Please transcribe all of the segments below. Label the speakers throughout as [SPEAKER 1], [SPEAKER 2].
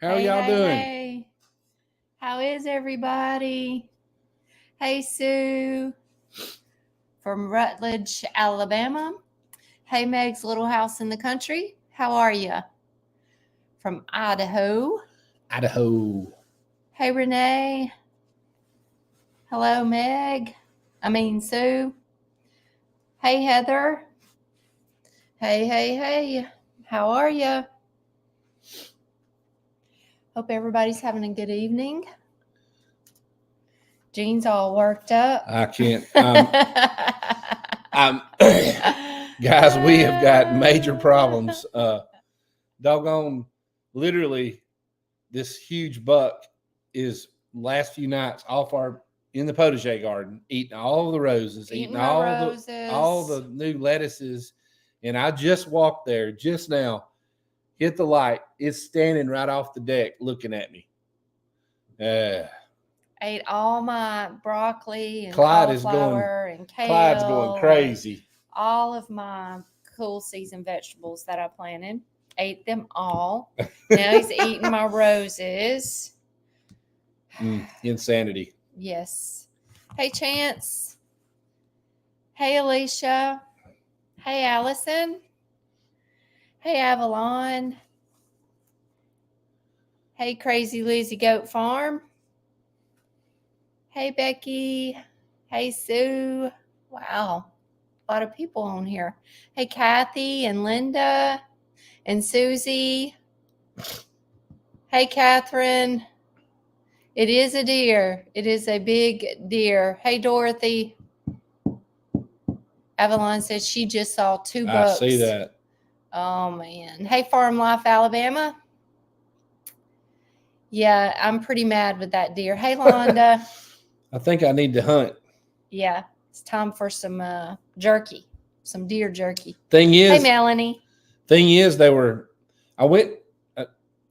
[SPEAKER 1] How y'all doing?
[SPEAKER 2] Hey. How is everybody? Hey, Sue from Rutledge, Alabama. Hey, Meg's Little House in the Country. How are you? From Idaho.
[SPEAKER 1] Idaho.
[SPEAKER 2] Hey, Renee. Hello, Meg. Sue. Hey, Heather. Hey. How are you? Hope everybody's having a good evening. Jean's all worked up.
[SPEAKER 1] I can't. Guys, we have got major problems. Doggone, literally, this huge buck is last few nights in the potager garden, eating all the roses, eating all the new lettuces. And I just walked there just now, hit the light. It's standing right off the deck looking at me.
[SPEAKER 2] Ate all my broccoli and cauliflower and kale.
[SPEAKER 1] Clyde's going crazy.
[SPEAKER 2] All of my cool season vegetables that I planted. Ate them all. Now he's eating my roses.
[SPEAKER 1] Insanity.
[SPEAKER 2] Yes. Hey, Chance. Hey, Alicia. Hey, Allison. Hey, Avalon. Hey, Crazy Lizzie Goat Farm. Hey, Becky. Hey, Sue. Wow. A lot of people on here. Hey, Kathy and Linda and Susie. Hey, Catherine. It is a deer. It is a big deer. Hey, Dorothy. Avalon said she just saw 2 bucks.
[SPEAKER 1] I see that.
[SPEAKER 2] Oh, man. Hey, Farm Life, Alabama. Yeah, I'm pretty mad with that deer. Hey, Londa.
[SPEAKER 1] I think I need to hunt.
[SPEAKER 2] Yeah, it's time for some jerky, some deer jerky.
[SPEAKER 1] Hey,
[SPEAKER 2] Melanie.
[SPEAKER 1] I went.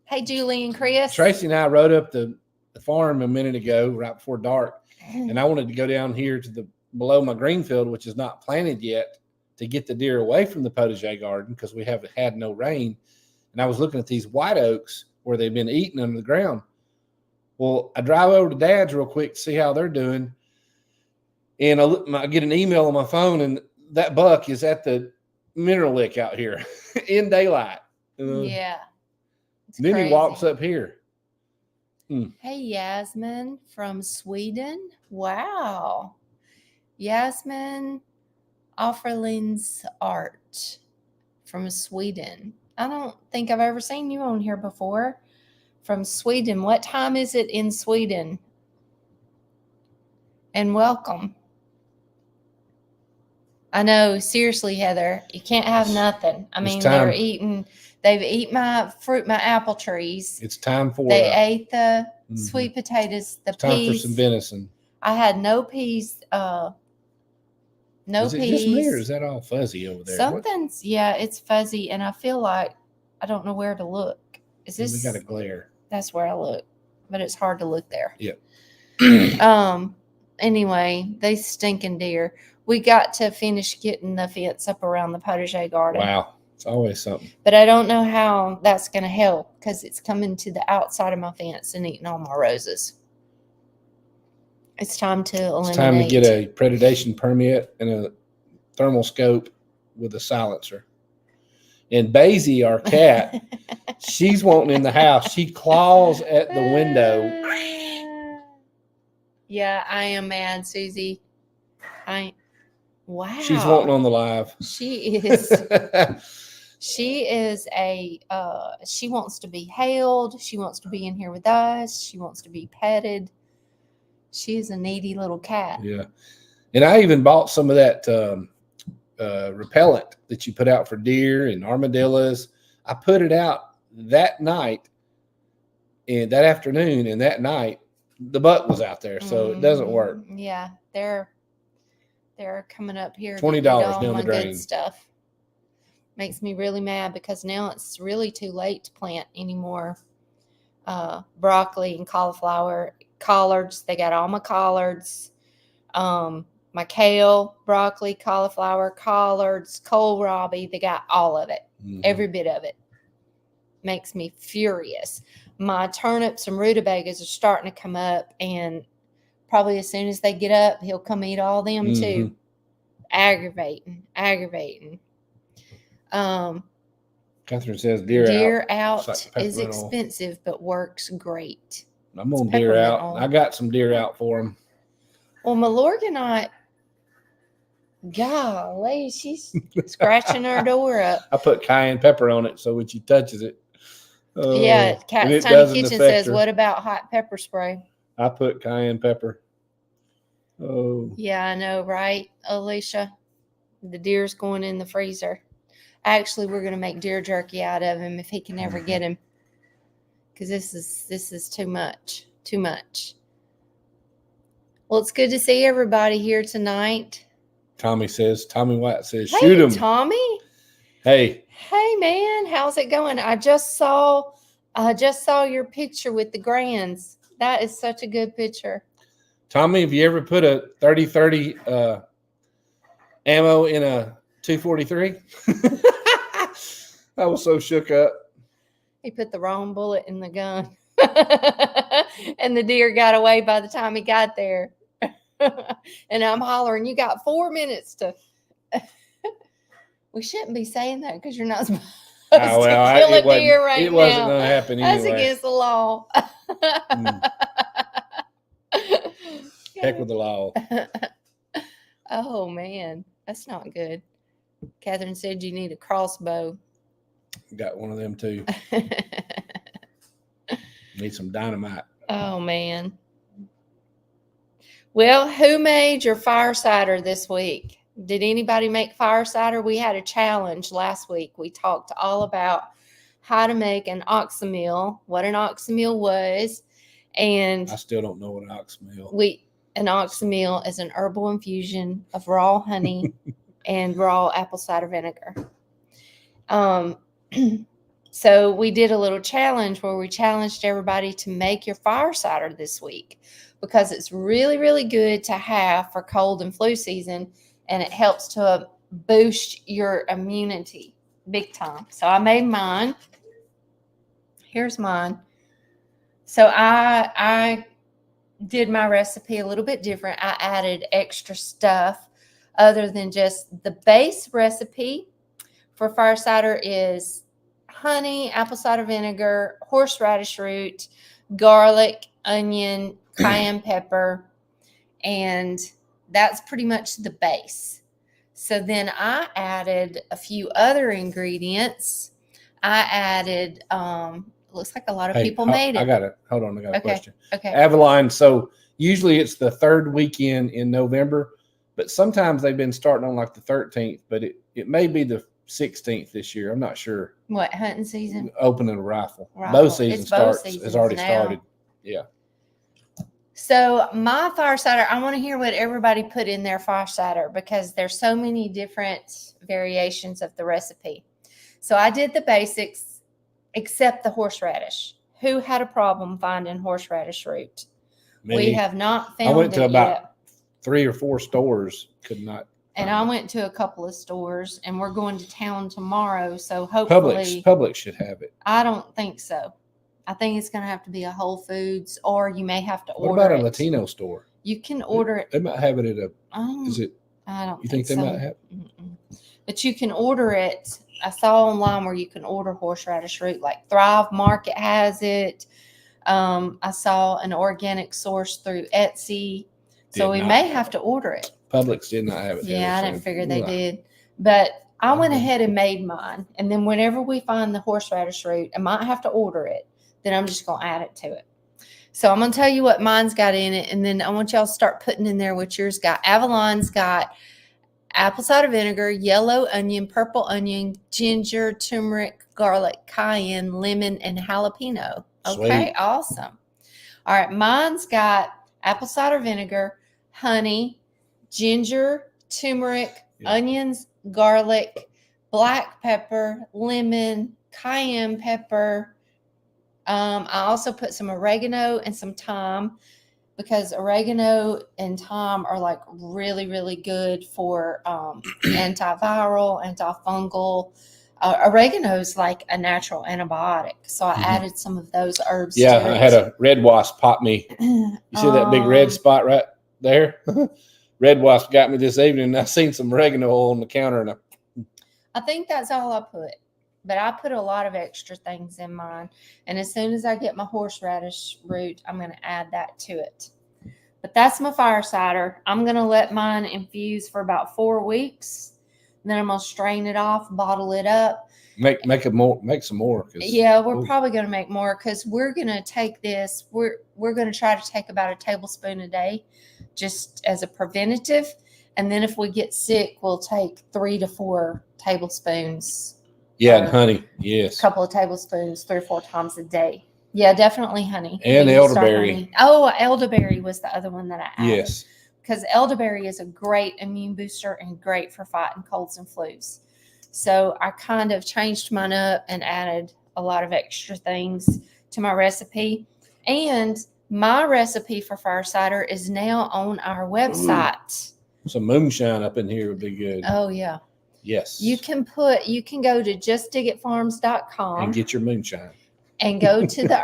[SPEAKER 2] Hey, Julie and Chris.
[SPEAKER 1] Tracy and I rode up the farm a minute ago, right before dark, and I wanted to go down here to below my green field, which is not planted yet, to get the deer away from the potager garden because we haven't had no rain. And I was looking at these white oaks where they've been eating under the ground. Well, I drive over to Dad's real quick to see how they're doing. And I get an email on my phone, and that buck is at the mineral lick out here in daylight.
[SPEAKER 2] Yeah.
[SPEAKER 1] Then crazy. He walks up here.
[SPEAKER 2] Hey, Yasmin from Sweden. Wow. Yasmin Offerling's Art from Sweden. I don't think I've ever seen you on here before. From Sweden. What time is it in Sweden? And welcome. I know, seriously, Heather, you can't have nothing. They've eaten my fruit, my apple trees.
[SPEAKER 1] It's time for
[SPEAKER 2] They ate the sweet potatoes, the
[SPEAKER 1] it's time
[SPEAKER 2] peas.
[SPEAKER 1] For some venison.
[SPEAKER 2] I had no peas.
[SPEAKER 1] No peas. Is it just me, or is that all fuzzy over there?
[SPEAKER 2] Something's, yeah, it's fuzzy, and I feel like I don't know where to look. Is this?
[SPEAKER 1] We got a glare.
[SPEAKER 2] That's where I look, but it's hard to look there.
[SPEAKER 1] Yeah.
[SPEAKER 2] Anyway, they stinking deer. We got to finish getting the fence up around the potager garden.
[SPEAKER 1] Wow. It's always something.
[SPEAKER 2] But I don't know how that's going to help because it's coming to the outside of my fence and eating all my roses. It's time to eliminate.
[SPEAKER 1] It's time to get a predation permit and a thermal scope with a silencer. And Basie, our cat, she's wanting in the house. She claws at the window.
[SPEAKER 2] Yeah, I am mad, Susie. Wow.
[SPEAKER 1] She's wanting on the live.
[SPEAKER 2] She is. She wants to be hailed. She wants to be in here with us. She wants to be petted. She is a needy little cat.
[SPEAKER 1] Yeah. And I even bought some of that repellent that you put out for deer and armadillos. I put it out that night and that afternoon, and that night the buck was out there, so it doesn't work.
[SPEAKER 2] Yeah, they're coming up here.
[SPEAKER 1] $20 down the drain.
[SPEAKER 2] Good stuff. Makes me really mad because now it's really too late to plant any more broccoli and cauliflower, collards. They got all my collards, my kale, broccoli, cauliflower, collards, kohlrabi. They got all of it, every bit of it. Makes me furious. my turnips and rutabagas are starting to come up, and probably as soon as they get up, he'll come eat all them too. Aggravating.
[SPEAKER 1] Catherine says deer
[SPEAKER 2] out
[SPEAKER 1] It's like
[SPEAKER 2] is
[SPEAKER 1] peppermint oil.
[SPEAKER 2] expensive, but works great.
[SPEAKER 1] I'm on deer out. I got some deer out for him.
[SPEAKER 2] Well, Malorganite, golly, she's scratching her door up.
[SPEAKER 1] I put cayenne pepper on it, so when she touches it,
[SPEAKER 2] yeah, Cat's Tiny Kitchen says, "What about hot pepper spray?"
[SPEAKER 1] I put cayenne pepper. Oh,
[SPEAKER 2] yeah, I know, right, Alicia? The deer's going in the freezer. Actually, we're going to make deer jerky out of him if he can ever get him, because this is too much. Well, it's good to see everybody here tonight.
[SPEAKER 1] Tommy White says, shoot him.
[SPEAKER 2] Tommy.
[SPEAKER 1] Hey,
[SPEAKER 2] man, how's it going? I just saw your picture with the grands. That is such a good picture.
[SPEAKER 1] Tommy, have you ever put a 30-30 ammo in a 243? I was so shook up.
[SPEAKER 2] He put the wrong bullet in the gun. And the deer got away by the time he got there. And I'm hollering, you got 4 minutes to... We shouldn't be saying that because you're not supposed to kill a deer right now.
[SPEAKER 1] It wasn't going to happen anyway.
[SPEAKER 2] That's against the law.
[SPEAKER 1] Heck with the law.
[SPEAKER 2] Oh, man. That's not good. Catherine said you need a crossbow.
[SPEAKER 1] Got one of them too. Need some dynamite.
[SPEAKER 2] Oh, man. Well, who made your fire cider this week? Did anybody make fire cider? We had a challenge last week. We talked all about how to make an oxymeal, what an oxymeal was, and
[SPEAKER 1] I still don't know what an oxymeal.
[SPEAKER 2] An oxymeal is an herbal infusion of raw honey and raw apple cider vinegar. So we did a little challenge where we challenged everybody to make your fire cider this week, because it's really, really good to have for cold and flu season, and it helps to boost your immunity big time. So I made mine. Here's mine. So I did my recipe a little bit different. I added extra stuff other than just the base recipe for fire cider is honey, apple cider vinegar, horseradish root, garlic, onion, cayenne pepper, and that's pretty much the base. So then I added a few other ingredients. I added, looks like a lot of people made it.
[SPEAKER 1] I got a question.
[SPEAKER 2] Okay.
[SPEAKER 1] Avalon. So usually it's the third weekend in November, but sometimes they've been starting on like the 13th, but it may be the 16th this year. I'm not sure.
[SPEAKER 2] What, hunting season?
[SPEAKER 1] Opening a rifle. Bow season has already started. Yeah.
[SPEAKER 2] So my fire cider, I want to hear what everybody put in their fire cider, because there's so many different variations of the recipe. So I did the basics, except the horseradish. Who had a problem finding horseradish root?
[SPEAKER 1] Me.
[SPEAKER 2] We have not found it.
[SPEAKER 1] I went to about
[SPEAKER 2] yet.
[SPEAKER 1] 3 or 4 stores, could not.
[SPEAKER 2] And I went to a couple of stores, and we're going to town tomorrow. So hopefully
[SPEAKER 1] Publix should have it.
[SPEAKER 2] I don't think so. I think it's going to have to be a Whole Foods, or you may have to order it.
[SPEAKER 1] What about a Latino store?
[SPEAKER 2] You can order it.
[SPEAKER 1] They might have it at a. Is it?
[SPEAKER 2] I don't.
[SPEAKER 1] You think they might have?
[SPEAKER 2] But you can order it. I saw online where you can order horseradish root. Like Thrive Market has it. I saw an organic source through Etsy. So we may have to order it.
[SPEAKER 1] Publix did not have it.
[SPEAKER 2] Yeah, I didn't figure they did. But I went ahead and made mine. And then whenever we find the horseradish root, I might have to order it. Then I'm just going to add it to it. So I'm going to tell you what mine's got in it. And then I want y'all to start putting in there what yours got. Avalon's got apple cider vinegar, yellow onion, purple onion, ginger, turmeric, garlic, cayenne, lemon, and jalapeno. Okay, sweet. Awesome. All right, mine's got apple cider vinegar, honey, ginger, turmeric, onions, garlic, black pepper, lemon, cayenne pepper. I also put some oregano and some thyme, because oregano and thyme are like really, really good for antiviral, antifungal. Oregano is like a natural antibiotic, so I added some of those herbs.
[SPEAKER 1] Yeah,
[SPEAKER 2] to
[SPEAKER 1] I
[SPEAKER 2] it.
[SPEAKER 1] had a red wasp pop me. You see that big red spot right there? Red wasp got me this evening. And I seen some oregano oil on the counter, and
[SPEAKER 2] I think that's all I put, but I put a lot of extra things in mine. And as soon as I get my horseradish root, I'm going to add that to it. But that's my fire cider. I'm going to let mine infuse for about 4 weeks. Then I'm going to strain it off, bottle it up.
[SPEAKER 1] make some more.
[SPEAKER 2] Yeah, we're probably going to make more because we're going to take this. We're going to try to take about a tablespoon a day just as a preventative. And then if we get sick, we'll take 3 to 4 tablespoons.
[SPEAKER 1] Yeah, and honey. Yes.
[SPEAKER 2] A couple of tablespoons 3 or 4 times a day. Yeah, definitely honey.
[SPEAKER 1] And elderberry.
[SPEAKER 2] Honey. Oh, elderberry was the other one that I added.
[SPEAKER 1] Yes.
[SPEAKER 2] Because elderberry is a great immune booster and great for fighting colds and flus. So I kind of changed mine up and added a lot of extra things to my recipe. And my recipe for fire cider is now on our website.
[SPEAKER 1] Some moonshine up in here would be good.
[SPEAKER 2] Oh, yeah.
[SPEAKER 1] Yes.
[SPEAKER 2] You can go to justdigitfarms.com
[SPEAKER 1] and get your moonshine.
[SPEAKER 2] And go to the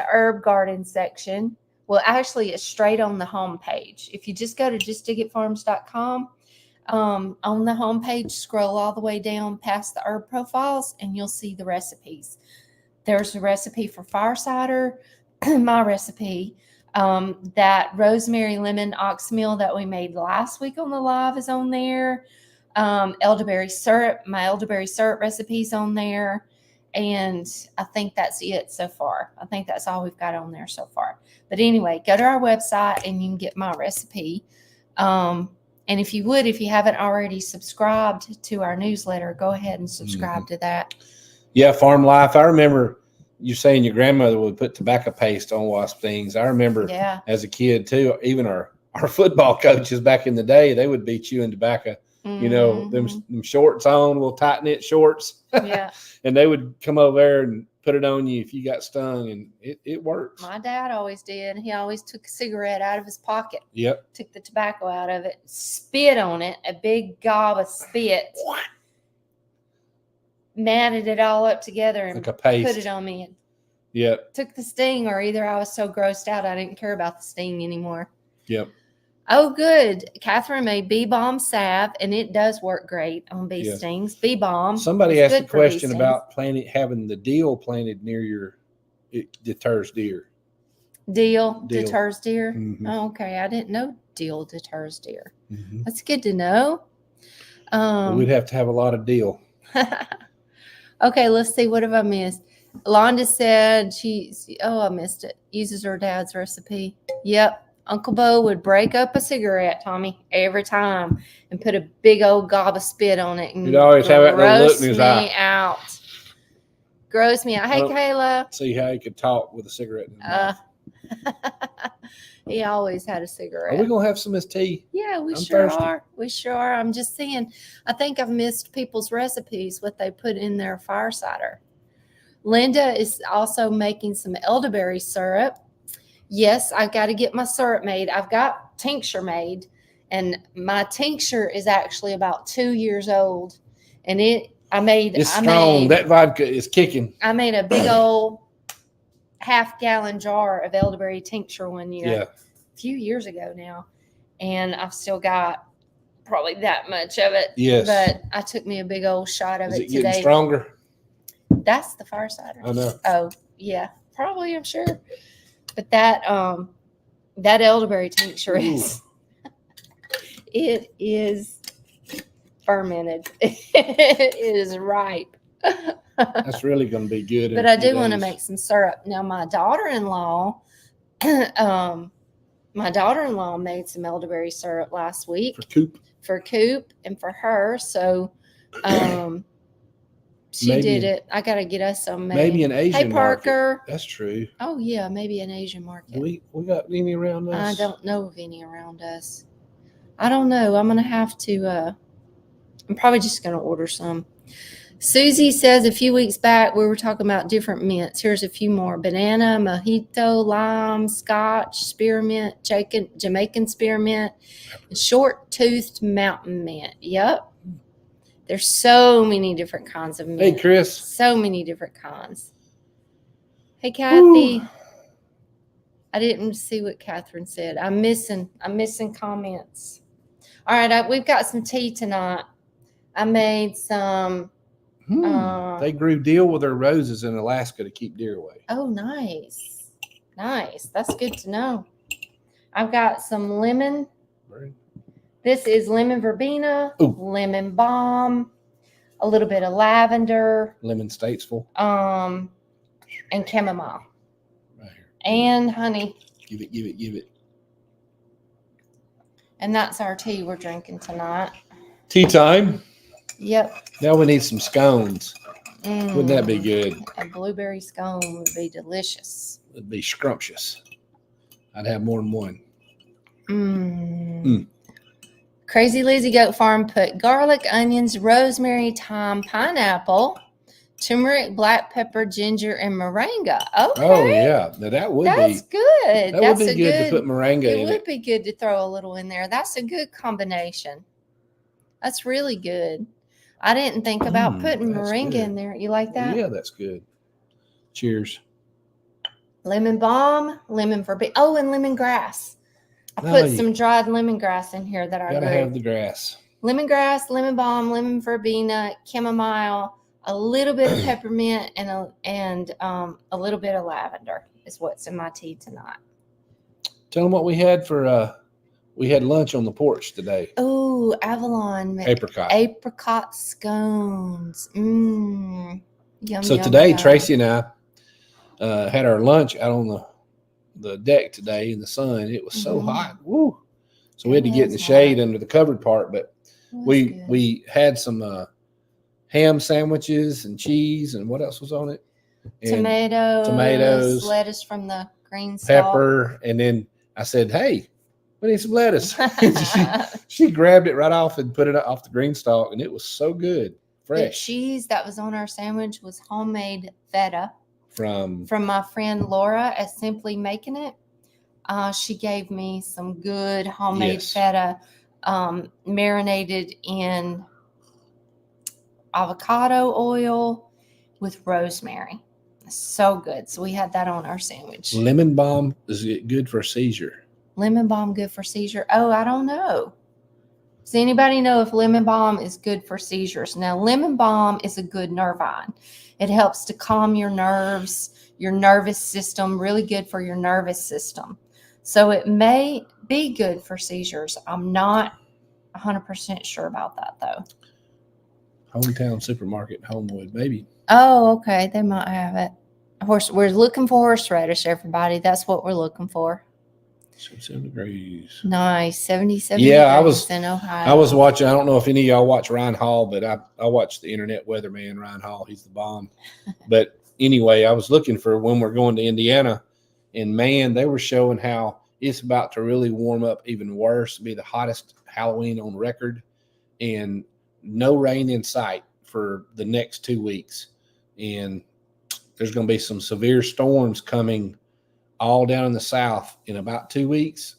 [SPEAKER 2] herb garden section. Well, actually, it's straight on the homepage. If you just go to justdigitfarms.com, on the homepage, scroll all the way down past the herb profiles, and you'll see the recipes. There's a recipe for fire cider, my recipe. That rosemary lemon ox meal that we made last week on the live is on there. Elderberry syrup, my elderberry syrup recipe's on there. And I think that's it so far. I think that's all we've got on there so far. But anyway, go to our website and you can get my recipe. And if you haven't already subscribed to our newsletter, go ahead and subscribe to that.
[SPEAKER 1] Yeah, Farm Life. I remember you saying your grandmother would put tobacco paste on wasp things. I remember as a kid too, even our football coaches back in the day, they would be chewing tobacco. You know, them shorts on, little tight knit shorts.
[SPEAKER 2] Yeah.
[SPEAKER 1] And they would come over there and put it on you if you got stung, and it works.
[SPEAKER 2] My dad always did. He always took a cigarette out of his pocket.
[SPEAKER 1] Yep.
[SPEAKER 2] Took the tobacco out of it, spit on it, a big gob of spit. What? Matted it all up together and
[SPEAKER 1] like a paste.
[SPEAKER 2] Put it on me.
[SPEAKER 1] Yep.
[SPEAKER 2] Took the sting, or either I was so grossed out I didn't care about the sting anymore.
[SPEAKER 1] Yep.
[SPEAKER 2] Oh, good. Catherine made bee balm salve, and it does work great on bee stings. Bee balm.
[SPEAKER 1] Somebody asked a question about having the deal planted near it deters deer.
[SPEAKER 2] Deal deters deer?
[SPEAKER 1] Mm-hmm.
[SPEAKER 2] Oh, okay. I didn't know deal deters deer.
[SPEAKER 1] Mm-hmm.
[SPEAKER 2] That's good to know.
[SPEAKER 1] We'd have to have a lot of deal.
[SPEAKER 2] Okay, let's see. What have I missed? Londa said I missed it. Uses her dad's recipe. Yep. Uncle Bo would break up a cigarette, Tommy, every time and put a big old gob of spit on it. And
[SPEAKER 1] he'd always have that little look in his eye.
[SPEAKER 2] Gross me out. Hey, Kayla.
[SPEAKER 1] See how he could talk with a cigarette in his mouth.
[SPEAKER 2] He always had a cigarette.
[SPEAKER 1] Are we going to have some of his tea?
[SPEAKER 2] Yeah, we sure are. We sure are. I'm just saying, I think I've missed people's recipes, what they put in their fire cider. Linda is also making some elderberry syrup. Yes, I've got to get my syrup made. I've got tincture made, and my tincture is actually about 2 years old. And it's strong.
[SPEAKER 1] That vodka is kicking.
[SPEAKER 2] I made a big old half-gallon jar of elderberry tincture one year, a few years ago now, and I've still got probably that much of it.
[SPEAKER 1] Yes, but
[SPEAKER 2] I took me a big old shot of it today.
[SPEAKER 1] Getting stronger?
[SPEAKER 2] That's the fire cider.
[SPEAKER 1] I know.
[SPEAKER 2] Oh yeah, probably. I'm sure. But that elderberry tincture is it is fermented. It is ripe.
[SPEAKER 1] That's really going to be good.
[SPEAKER 2] But I do want to make some syrup. Now my daughter-in-law made some elderberry syrup last week for Coop and for her. So she did it. I got to get us some made.
[SPEAKER 1] Maybe an Asian
[SPEAKER 2] Hey, Parker.
[SPEAKER 1] Market. That's true.
[SPEAKER 2] Oh, yeah, maybe an Asian market.
[SPEAKER 1] We got any around us?
[SPEAKER 2] I don't know of any around us. I don't know. I'm going to have to, I'm probably just going to order some. Susie says a few weeks back we were talking about different mints. Here's a few more. Banana, mojito, lime, scotch, spearmint, Jamaican spearmint, short-toothed mountain mint. Yep. There's so many different kinds of mint.
[SPEAKER 1] Hey, Chris.
[SPEAKER 2] So many different kinds. Hey, Kathy.
[SPEAKER 1] Woo.
[SPEAKER 2] I didn't see what Catherine said. I'm missing comments. All right, we've got some tea tonight. I made some.
[SPEAKER 1] They grew deal with their roses in Alaska to keep deer away.
[SPEAKER 2] Oh, nice. That's good to know. I've got some lemon. This is lemon verbena, lemon balm, a little bit of lavender,
[SPEAKER 1] lemon statesville,
[SPEAKER 2] and chamomile.
[SPEAKER 1] Right here.
[SPEAKER 2] And honey.
[SPEAKER 1] Give it.
[SPEAKER 2] And that's our tea we're drinking tonight.
[SPEAKER 1] Tea time.
[SPEAKER 2] Yep.
[SPEAKER 1] Now we need some scones. Wouldn't that be good?
[SPEAKER 2] A blueberry scone would be delicious.
[SPEAKER 1] It'd be scrumptious. I'd have more than one.
[SPEAKER 2] Crazy Lazy Goat Farm put garlic, onions, rosemary, thyme, pineapple, turmeric, black pepper, ginger, and moringa. Okay.
[SPEAKER 1] Oh yeah, that's
[SPEAKER 2] good.
[SPEAKER 1] That would be good to put moringa in it.
[SPEAKER 2] It would be good to throw a little in there. That's a good combination. That's really good. I didn't think about putting moringa in there. You like that?
[SPEAKER 1] Yeah, that's good. Cheers.
[SPEAKER 2] Lemon balm, lemon verbena. Oh, and lemongrass. I put some dried lemongrass in here that I
[SPEAKER 1] gotta have the grass.
[SPEAKER 2] Lemongrass, lemon balm, lemon verbena, chamomile, a little bit of peppermint, and a little bit of lavender is what's in my tea tonight.
[SPEAKER 1] Tell them what we had for we had lunch on the porch today.
[SPEAKER 2] Oh, Avalon apricot scones. Yum.
[SPEAKER 1] So today, Tracy and I had our lunch out on the deck today in the sun. It was so hot. Woo! So we had to get in the shade under the covered part, but we had some ham sandwiches and cheese, and what else was on it? And tomatoes,
[SPEAKER 2] lettuce from the green stalk,
[SPEAKER 1] pepper, and then I said, "Hey, we need some lettuce." she grabbed it right off and put it off the green stalk, and it was so good, fresh.
[SPEAKER 2] The cheese that was on our sandwich was homemade feta
[SPEAKER 1] from
[SPEAKER 2] my friend Laura at Simply Making It. She gave me some good homemade feta, marinated in avocado oil with rosemary. So good. So we had that on our sandwich.
[SPEAKER 1] Lemon balm is it good for a seizure?
[SPEAKER 2] Lemon balm good for seizure? Oh, I don't know. Does anybody know if lemon balm is good for seizures? Now, lemon balm is a good nervine. It helps to calm your nerves, your nervous system, really good for your nervous system. So it may be good for seizures. I'm not 100% sure about that, though.
[SPEAKER 1] Hometown Supermarket, Homewood, maybe.
[SPEAKER 2] Oh, okay. They might have it. We're looking for horseradish, everybody. That's what we're looking for.
[SPEAKER 1] 77 degrees.
[SPEAKER 2] Nice. 77
[SPEAKER 1] degrees
[SPEAKER 2] in Ohio.
[SPEAKER 1] I was watching, I don't know if any of y'all watch Ryan Hall, but I watch the internet weatherman, Ryan Hall. He's the bomb. But anyway, I was looking for when we're going to Indiana, and man, they were showing how it's about to really warm up even worse, be the hottest Halloween on record, and no rain in sight for the next 2 weeks. And there's going to be some severe storms coming all down in the south in about 2 weeks.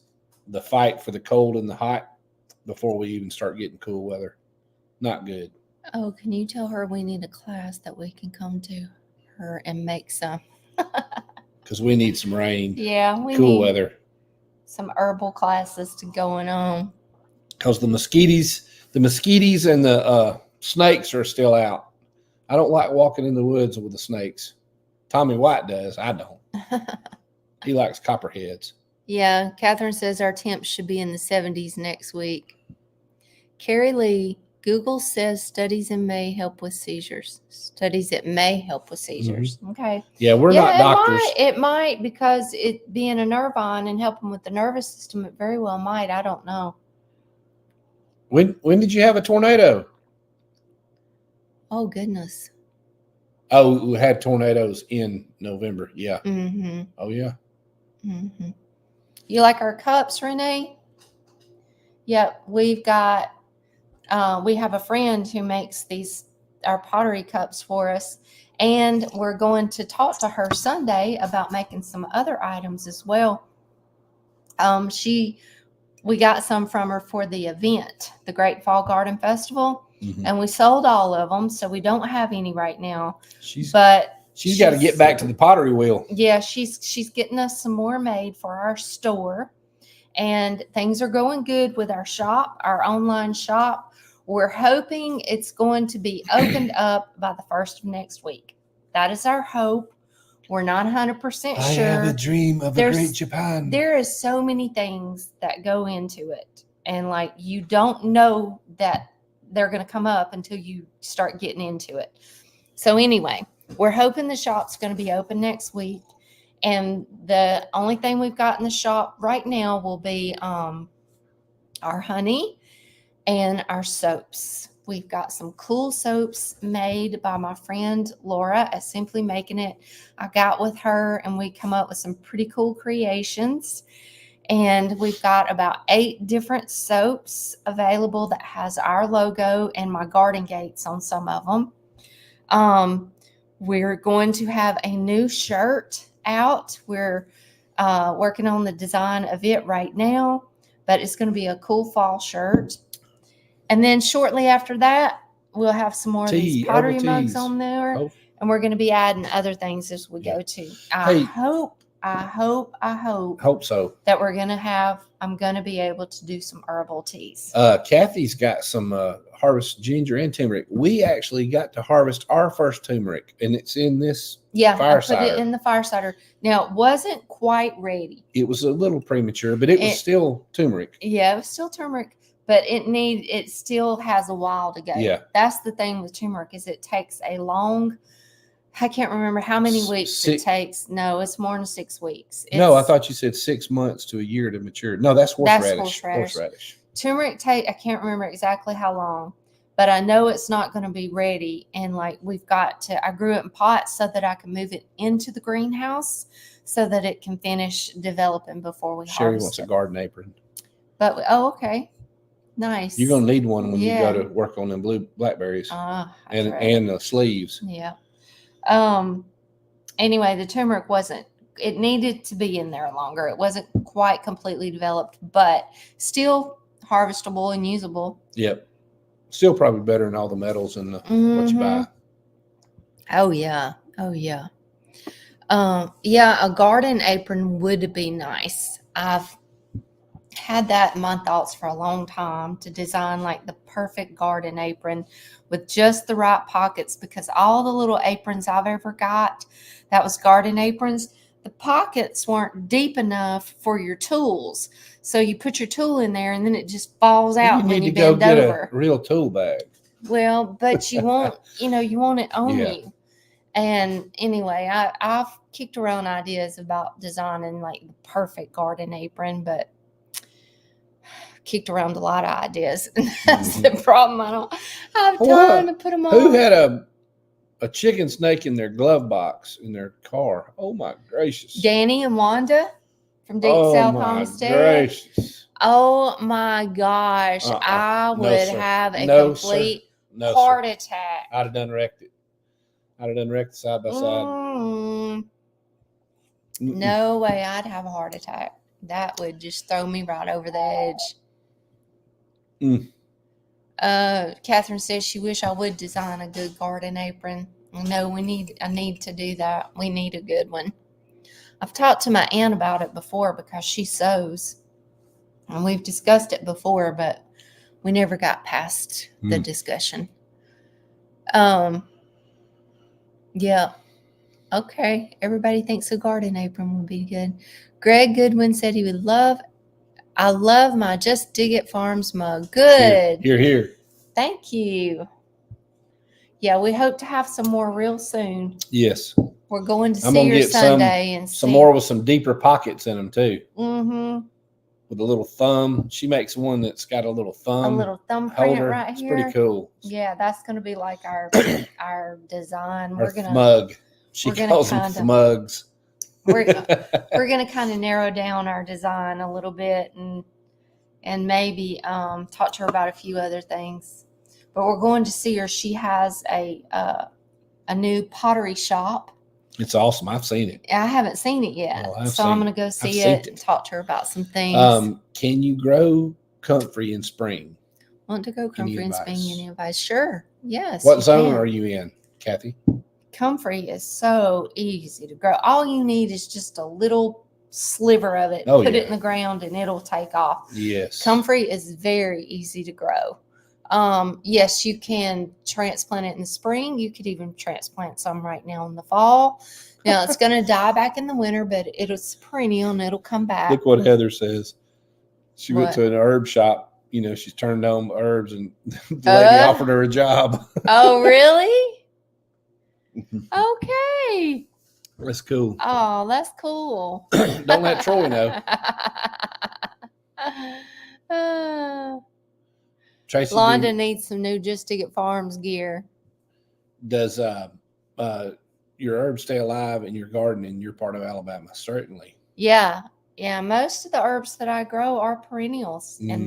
[SPEAKER 1] The fight for the cold and the hot before we even start getting cool weather. Not good.
[SPEAKER 2] Oh, can you tell her we need a class that we can come to her and make some?
[SPEAKER 1] Because we need some rain.
[SPEAKER 2] Yeah, we
[SPEAKER 1] cool
[SPEAKER 2] need
[SPEAKER 1] weather.
[SPEAKER 2] Some herbal classes to going on.
[SPEAKER 1] Because the mosquitoes and the snakes are still out. I don't like walking in the woods with the snakes. Tommy White does. I don't. He likes copperheads.
[SPEAKER 2] Yeah, Catherine says our temps should be in the 70s next week. Carrie Lee, Google says studies that may help with seizures. Mm-hmm. Okay.
[SPEAKER 1] Yeah, we're not doctors.
[SPEAKER 2] It might because it being a nervine and helping with the nervous system, it very well might. I don't know.
[SPEAKER 1] When did you have a tornado?
[SPEAKER 2] Oh, goodness.
[SPEAKER 1] Oh, we had tornadoes in November. Yeah.
[SPEAKER 2] Mm-hmm.
[SPEAKER 1] Oh, yeah.
[SPEAKER 2] Mm-hmm. You like our cups, Renee? Yep. We've got, we have a friend who makes our pottery cups for us. And we're going to talk to her Sunday about making some other items as well. We got some from her for the event, the Great Fall Garden Festival.
[SPEAKER 1] Mhm.
[SPEAKER 2] and we sold all of them, so we don't have any right now.
[SPEAKER 1] She's
[SPEAKER 2] But
[SPEAKER 1] got to get back to the pottery wheel.
[SPEAKER 2] Yeah, she's getting us some more made for our store, and things are going good with our shop, our online shop. We're hoping it's going to be opened up by the 1st of next week. That is our hope. We're not 100%
[SPEAKER 1] I
[SPEAKER 2] sure.
[SPEAKER 1] have a dream of a great Japan.
[SPEAKER 2] There is so many things that go into it, and like you don't know that they're going to come up until you start getting into it. So anyway, we're hoping the shop's going to be open next week, and the only thing we've got in the shop right now will be our honey and our soaps. We've got some cool soaps made by my friend Laura at Simply Making It. I got with her and we come up with some pretty cool creations. And we've got about 8 different soaps available that has our logo and my garden gates on some of them. We're going to have a new shirt out. We're working on the design of it right now, but it's going to be a cool fall shirt. And then shortly after that, we'll have some more of these pottery mugs on there. And we're going to be adding other things as we go too. I hope
[SPEAKER 1] so.
[SPEAKER 2] That I'm going to be able to do some herbal teas.
[SPEAKER 1] Kathy's got some harvest ginger and turmeric. We actually got to harvest our first turmeric, and it's in this fire cider.
[SPEAKER 2] I put it in the fire cider. Now, it wasn't quite ready.
[SPEAKER 1] It was a little premature, but it was still turmeric.
[SPEAKER 2] Yeah, it was still turmeric, but it still has a while to go.
[SPEAKER 1] Yeah.
[SPEAKER 2] That's the thing with turmeric is it takes a long, I can't remember how many weeks it takes. No, it's more than 6 weeks.
[SPEAKER 1] No, I thought you said 6 months to a year to mature. No, that's horseradish.
[SPEAKER 2] Horseradish. Turmeric I can't remember exactly how long, but I know it's not going to be ready. And like I grew it in pots so that I can move it into the greenhouse so that it can finish developing before we harvest it.
[SPEAKER 1] Sherry wants a garden apron.
[SPEAKER 2] But okay. Nice.
[SPEAKER 1] You're going to need one when you go to work on them blackberries and the sleeves.
[SPEAKER 2] Yeah. Anyway, the turmeric it needed to be in there longer. It wasn't quite completely developed, but still harvestable and usable.
[SPEAKER 1] Yep. Still probably better than all the metals and what you buy.
[SPEAKER 2] Oh yeah. A garden apron would be nice. I've had that in my thoughts for a long time to design like the perfect garden apron with just the right pockets, because all the little aprons I've ever got that was garden aprons, the pockets weren't deep enough for your tools. So you put your tool in there and then it just falls out when you bend over. You need to go get
[SPEAKER 1] a real tool bag.
[SPEAKER 2] Well, but you want it on you. And anyway, I've kicked around ideas about designing like the perfect garden apron, but kicked around a lot of ideas. And that's the problem. I don't have time to put them on.
[SPEAKER 1] Who had a chicken snake in their glove box in their car? Oh my gracious.
[SPEAKER 2] Danny and Wanda from Deep South Homestead.
[SPEAKER 1] Gracious.
[SPEAKER 2] Oh my gosh. I would have a complete heart attack.
[SPEAKER 1] I'd have done wrecked it. I'd have done wrecked side by side.
[SPEAKER 2] No way I'd have a heart attack. That would just throw me right over the edge. Catherine says she wish I would design a good garden apron. No, I need to do that. We need a good one. I've talked to my aunt about it before because she sews, and we've discussed it before, but we never got past the discussion. Yeah. Okay. Everybody thinks a garden apron would be good. Greg Goodwin said he would I love my Just Dig It Farms mug. Good.
[SPEAKER 1] Here.
[SPEAKER 2] Thank you. Yeah, we hope to have some more real soon.
[SPEAKER 1] Yes.
[SPEAKER 2] We're going to see her Sunday and
[SPEAKER 1] some more with some deeper pockets in them too.
[SPEAKER 2] Mm-hmm.
[SPEAKER 1] With a little thumb. She makes one that's got a little thumb.
[SPEAKER 2] A little thumb print right
[SPEAKER 1] it's
[SPEAKER 2] here.
[SPEAKER 1] It's pretty cool.
[SPEAKER 2] Yeah, that's going to be like our design.
[SPEAKER 1] We're gonna mug. She calls them mugs.
[SPEAKER 2] We're going to kind of narrow down our design a little bit and maybe talk to her about a few other things. But we're going to see her. She has a new pottery shop.
[SPEAKER 1] It's awesome. I've seen it.
[SPEAKER 2] I haven't seen it yet. So I'm going to go see it and talk to her about some things.
[SPEAKER 1] Can you grow comfrey in spring?
[SPEAKER 2] Want to go
[SPEAKER 1] Any
[SPEAKER 2] comfrey and spring?
[SPEAKER 1] advice?
[SPEAKER 2] Any advice? Sure. Yes.
[SPEAKER 1] What
[SPEAKER 2] you
[SPEAKER 1] zone
[SPEAKER 2] can.
[SPEAKER 1] are you in, Kathy?
[SPEAKER 2] Comfrey is so easy to grow. All you need is just a little sliver of it.
[SPEAKER 1] Oh,
[SPEAKER 2] Put
[SPEAKER 1] yeah.
[SPEAKER 2] it in the ground and it'll take off.
[SPEAKER 1] Yes.
[SPEAKER 2] Comfrey is very easy to grow. Yes, you can transplant it in the spring. You could even transplant some right now in the fall. Now it's going to die back in the winter, but it's perennial and it'll come back.
[SPEAKER 1] Look what Heather says. She went
[SPEAKER 2] What?
[SPEAKER 1] to an herb shop. You know, she's turned on herbs, and the lady offered her a job.
[SPEAKER 2] Oh, really? Okay.
[SPEAKER 1] That's cool.
[SPEAKER 2] Oh, that's cool.
[SPEAKER 1] Don't let Troy know. Tracy,
[SPEAKER 2] London needs some new Just to Get Farms gear.
[SPEAKER 1] does your herbs stay alive in your garden in your part of Alabama? Certainly.
[SPEAKER 2] Yeah. Most of the herbs that I grow are perennials, and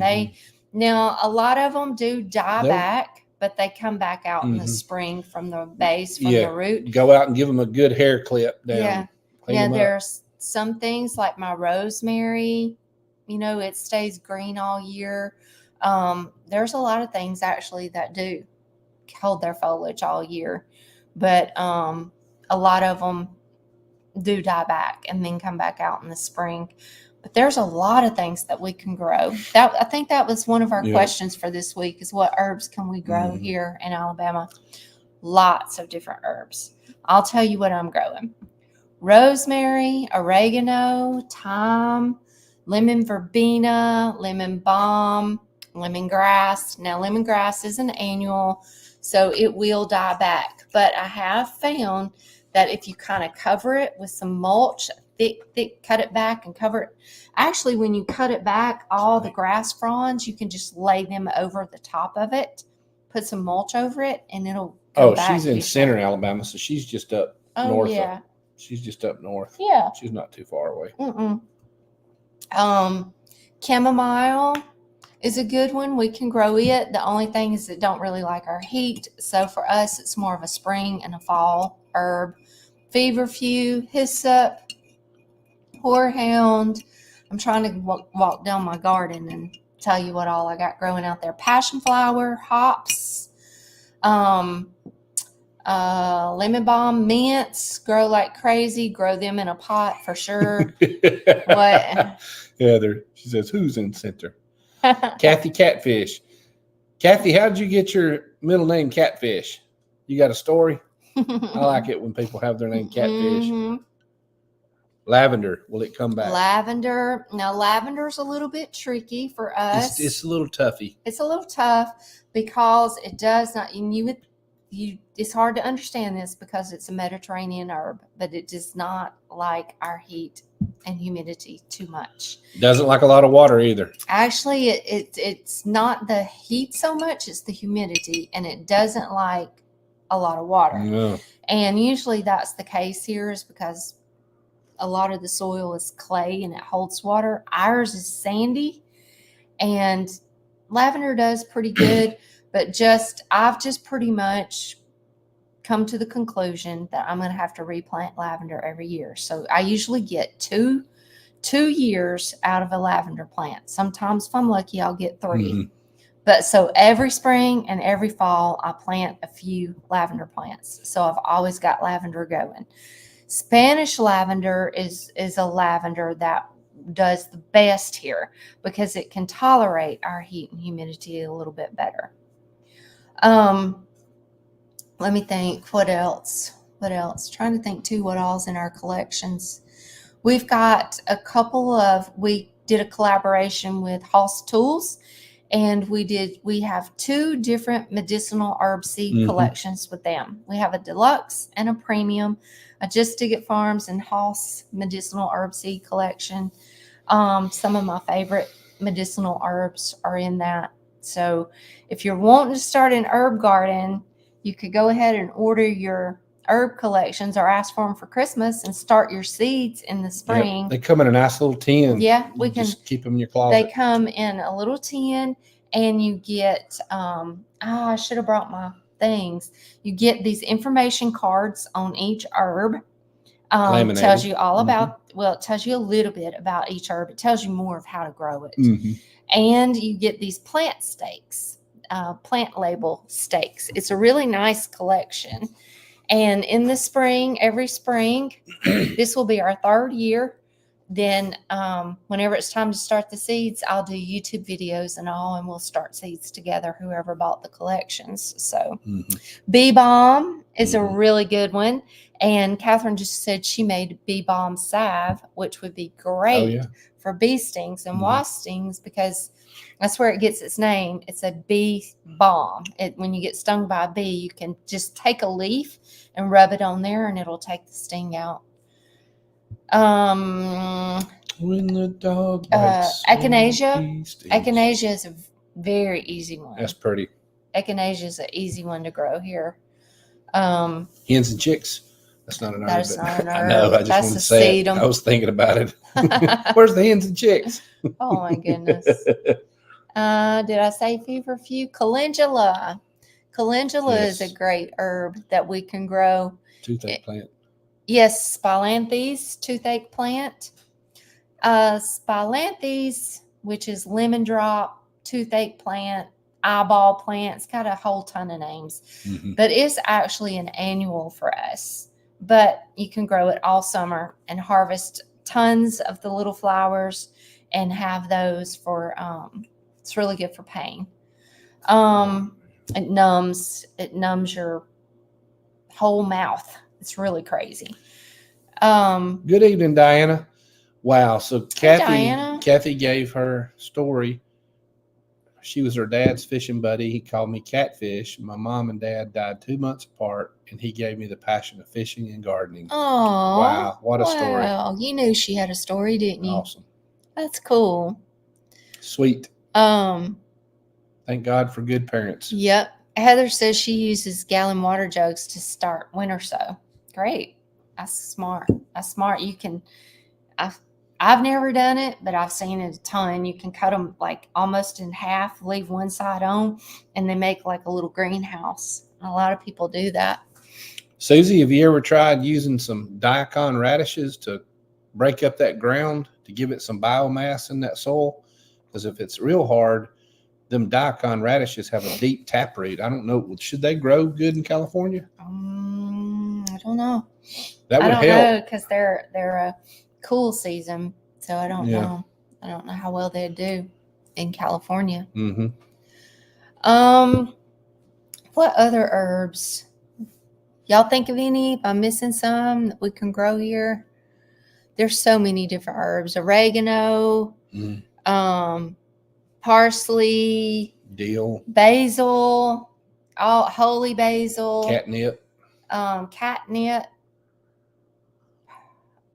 [SPEAKER 2] now a lot of them do die back, but they come back out in the spring from the base, from the root.
[SPEAKER 1] Go out and give them a good hair clip down.
[SPEAKER 2] Yeah. There's some things like my rosemary, it stays green all year. There's a lot of things actually that do hold their foliage all year, but a lot of them do die back and then come back out in the spring. But there's a lot of things that we can grow. I think that was one of our questions for this week, is what herbs can we grow here in Alabama? Lots of different herbs. I'll tell you what I'm growing: rosemary, oregano, thyme, lemon verbena, lemon balm, lemongrass. Now, lemongrass is an annual, so it will die back. But I have found that if you kind of cover it with some mulch, thick, cut it back and cover it. Actually, when you cut it back, all the grass fronds, you can just lay them over the top of it, put some mulch over it, and it'll come back.
[SPEAKER 1] She's in center Alabama, so she's just up north. Yeah. She's just up north.
[SPEAKER 2] Yeah.
[SPEAKER 1] She's not too far away.
[SPEAKER 2] Chamomile is a good one. We can grow it. The only thing is it don't really like our heat. So for us, it's more of a spring and a fall herb. Feverfew, hyssop, horehound. I'm trying to walk down my garden and tell you what all I got growing out there. Passion flower, hops, lemon balm, mints, grow like crazy. Grow them in a pot for sure. What?
[SPEAKER 1] Heather, she says, who's in center? Kathy Catfish. Kathy, how did you get your middle name Catfish? You got a story? I like it when people have their name Catfish. Lavender, will it come back?
[SPEAKER 2] Lavender. Now, lavender's a little bit tricky for us.
[SPEAKER 1] It's a little toughy.
[SPEAKER 2] It's a little tough because it does not, and it's hard to understand this because it's a Mediterranean herb, but it does not like our heat and humidity too much.
[SPEAKER 1] Doesn't like a lot of water either.
[SPEAKER 2] Actually, it's not the heat so much, it's the humidity, and it doesn't like a lot of water.
[SPEAKER 1] No.
[SPEAKER 2] And usually that's the case here, is because a lot of the soil is clay and it holds water. Ours is sandy, and lavender does pretty good, but I've just pretty much come to the conclusion that I'm going to have to replant lavender every year. So I usually get two years out of a lavender plant. Sometimes if I'm lucky, I'll get 3. But so every spring and every fall, I plant a few lavender plants. So I've always got lavender going. Spanish lavender is a lavender that does the best here because it can tolerate our heat and humidity a little bit better. Let me think. What else? Trying to think too what all's in our collections. We've got we did a collaboration with Hoss Tools, and we have 2 different medicinal herb seed collections with them. We have a deluxe and a premium, a Just to Get Farms and Hoss medicinal herb seed collection. Some of my favorite medicinal herbs are in that. So if you're wanting to start an herb garden, you could go ahead and order your herb collections or ask for them for Christmas and start your seeds in the spring.
[SPEAKER 1] Yep. They come in a nice little tin.
[SPEAKER 2] Yeah, we can
[SPEAKER 1] just keep them in your closet.
[SPEAKER 2] They come in a little tin, and you get, I should have brought my things. You get these information cards on each herb. It tells you all about, it tells you a little bit about each herb. It tells you more of how to grow it. And you get these plant stakes plant label stakes. It's a really nice collection. And in the spring, every spring, this will be our 3rd year. Then whenever it's time to start the seeds, I'll do YouTube videos and all, and we'll start seeds together, whoever bought the collections. So Bee Balm is a really good one. And Catherine just said she made Bee Balm salve, which would be great for bee stings and wasp stings, because that's where it gets its name. It's a bee balm. When you get stung by a bee, you can just take a leaf and rub it on there, and it'll take the sting out.
[SPEAKER 1] When the dog bites
[SPEAKER 2] echinacea. Echinacea is a very easy one.
[SPEAKER 1] That's pretty.
[SPEAKER 2] Echinacea is an easy one to grow here.
[SPEAKER 1] Hens and chicks. That's not an herb.
[SPEAKER 2] That's not an herb.
[SPEAKER 1] I know. I just wanted to say it. I was thinking about it. Where's the hens and chicks?
[SPEAKER 2] Oh my goodness. Did I say feverfew? Calendula. Calendula is a great herb that we can grow.
[SPEAKER 1] Toothache plant.
[SPEAKER 2] Yes, Spilanthes, toothache plant. Spilanthes, which is lemon drop, toothache plant, eyeball plant. It's got a whole ton of names, but it's actually an annual for us. But you can grow it all summer and harvest tons of the little flowers and have those for, it's really good for pain. It numbs your whole mouth. It's really crazy.
[SPEAKER 1] Good evening, Diana. Wow. So
[SPEAKER 2] Diana.
[SPEAKER 1] Kathy gave her story. She was her dad's fishing buddy. He called me Catfish. My mom and dad died 2 months apart, and he gave me the passion of fishing and gardening.
[SPEAKER 2] Oh,
[SPEAKER 1] wow. What a story.
[SPEAKER 2] Wow. You knew she had a story, didn't you?
[SPEAKER 1] Awesome.
[SPEAKER 2] That's cool.
[SPEAKER 1] Sweet. Thank God for good parents.
[SPEAKER 2] Yep. Heather says she uses gallon water jugs to start winter sow. Great. That's smart. That's smart. You can, I've never done it, but I've seen it a ton. You can cut them like almost in half, leave one side on, and they make like a little greenhouse. A lot of people do that.
[SPEAKER 1] Susie, have you ever tried using some daikon radishes to break up that ground to give it some biomass in that soil? Because if it's real hard, them daikon radishes have a deep taproot. I don't know. Should they grow good in California?
[SPEAKER 2] I don't know.
[SPEAKER 1] That would help.
[SPEAKER 2] I don't know, because they're a cool season, so I don't know. I don't know how well they'd do in California. What other herbs? Y'all think of any? If I'm missing some that we can grow here, there's so many different herbs. Oregano, parsley,
[SPEAKER 1] dill,
[SPEAKER 2] basil, all holy basil,
[SPEAKER 1] catnip.
[SPEAKER 2] Catnip.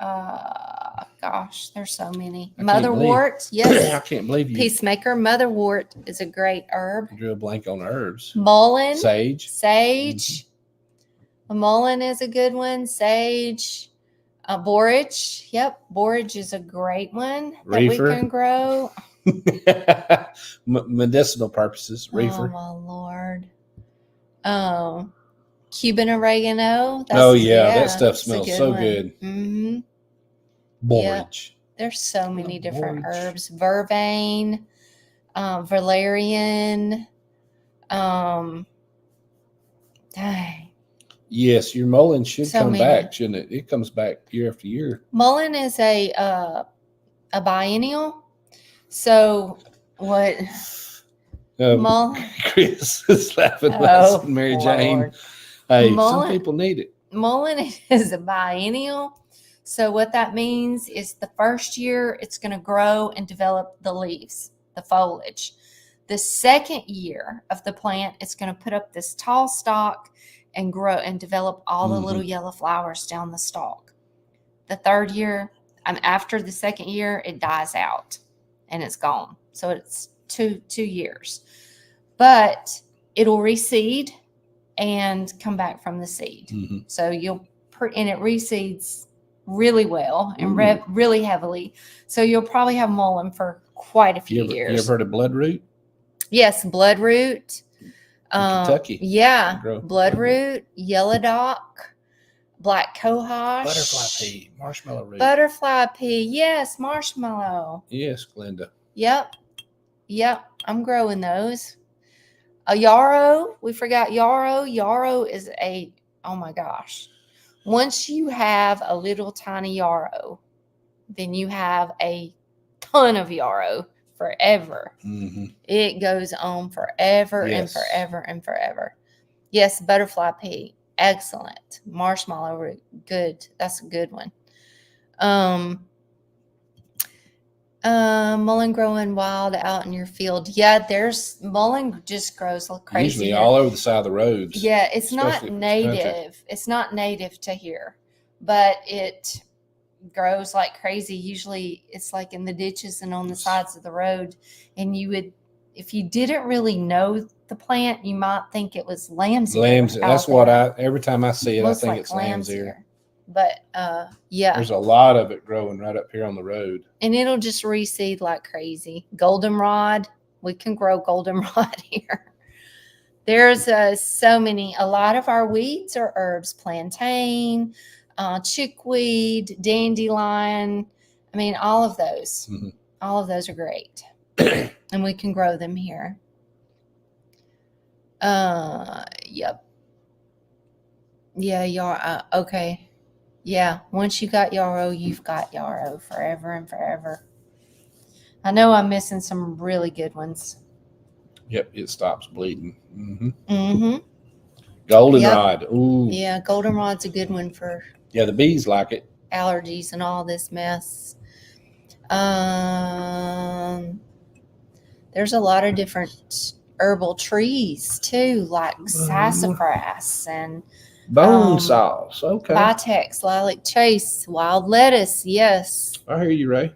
[SPEAKER 2] Gosh, there's so many. Motherwort, yes.
[SPEAKER 1] I can't believe you.
[SPEAKER 2] Peacemaker. Motherwort is a great herb.
[SPEAKER 1] I drew a blank on herbs.
[SPEAKER 2] Mullein.
[SPEAKER 1] Sage.
[SPEAKER 2] Mullein is a good one. Sage. Borage. Yep. Borage is a great one that we can grow.
[SPEAKER 1] Medicinal purposes. Reefer.
[SPEAKER 2] Oh, my Lord. Cuban oregano.
[SPEAKER 1] That stuff smells so good. Borage.
[SPEAKER 2] Yep. There's so many different herbs. Vervain, valerian. Dang.
[SPEAKER 1] Yes, your mullein should come back, shouldn't it? It comes back year after year.
[SPEAKER 2] Mullein is a biennial. So what?
[SPEAKER 1] Chris is laughing. Mary Jane.
[SPEAKER 2] Lord.
[SPEAKER 1] Hey, some people need it.
[SPEAKER 2] Mullein is a biennial. So what that means is the first year it's going to grow and develop the leaves, the foliage. The second year of the plant, it's going to put up this tall stalk and grow and develop all the little yellow flowers down the stalk. The third year, after the second year, it dies out and it's gone. So it's two years. But it'll reseed and come back from the seed. So and it reseeds really well and really heavily. So you'll probably have mullein for quite a few years.
[SPEAKER 1] You ever heard of bloodroot?
[SPEAKER 2] Yes, bloodroot.
[SPEAKER 1] Kentucky.
[SPEAKER 2] Yeah, bloodroot, yellow dock, black cohosh.
[SPEAKER 1] Butterfly pea, marshmallow root.
[SPEAKER 2] Butterfly pea, yes, marshmallow.
[SPEAKER 1] Yes, Glenda.
[SPEAKER 2] Yep, I'm growing those. A yarrow. We forgot yarrow. Yarrow is oh my gosh. Once you have a little tiny yarrow, then you have a ton of yarrow forever.
[SPEAKER 1] Mm-hmm.
[SPEAKER 2] It goes on forever and
[SPEAKER 1] Yes.
[SPEAKER 2] forever and forever. Yes, butterfly pea. Excellent. Marshmallow root. Good. That's a good one. Mullein growing wild out in your field. Yeah, there's mullein just grows like crazy.
[SPEAKER 1] Usually
[SPEAKER 2] here.
[SPEAKER 1] all over the side of the roads.
[SPEAKER 2] Yeah, it's not
[SPEAKER 1] especially if it's country.
[SPEAKER 2] native. It's not native to here, but it grows like crazy. Usually it's like in the ditches and on the sides of the road. And you would, if you didn't really know the plant, you might think it was lamb's ear.
[SPEAKER 1] Lamb's. That's what every time I see it,
[SPEAKER 2] Looks
[SPEAKER 1] I think
[SPEAKER 2] like
[SPEAKER 1] it's lamb's ear.
[SPEAKER 2] But yeah.
[SPEAKER 1] There's a lot of it growing right up here on the road.
[SPEAKER 2] And it'll just reseed like crazy. Goldenrod. We can grow goldenrod here. There's so many. A lot of our weeds are herbs. Plantain, chickweed, dandelion. I mean, all of those.
[SPEAKER 1] Mm-hmm.
[SPEAKER 2] All of those are great. And we can grow them here. Yep. Yeah, okay. Yeah, once you got yarrow, you've got yarrow forever and forever. I know I'm missing some really good ones.
[SPEAKER 1] Yep, it stops bleeding. Mm-hmm.
[SPEAKER 2] Mm-hmm.
[SPEAKER 1] Goldenrod. Yep. Ooh.
[SPEAKER 2] Yeah, goldenrod's a good one for.
[SPEAKER 1] Yeah, the bees like it.
[SPEAKER 2] Allergies and all this mess. There's a lot of different herbal trees too, like sassafras and
[SPEAKER 1] bone sauce. Okay.
[SPEAKER 2] Vitex, lilac chase, wild lettuce. Yes.
[SPEAKER 1] I hear you, Ray.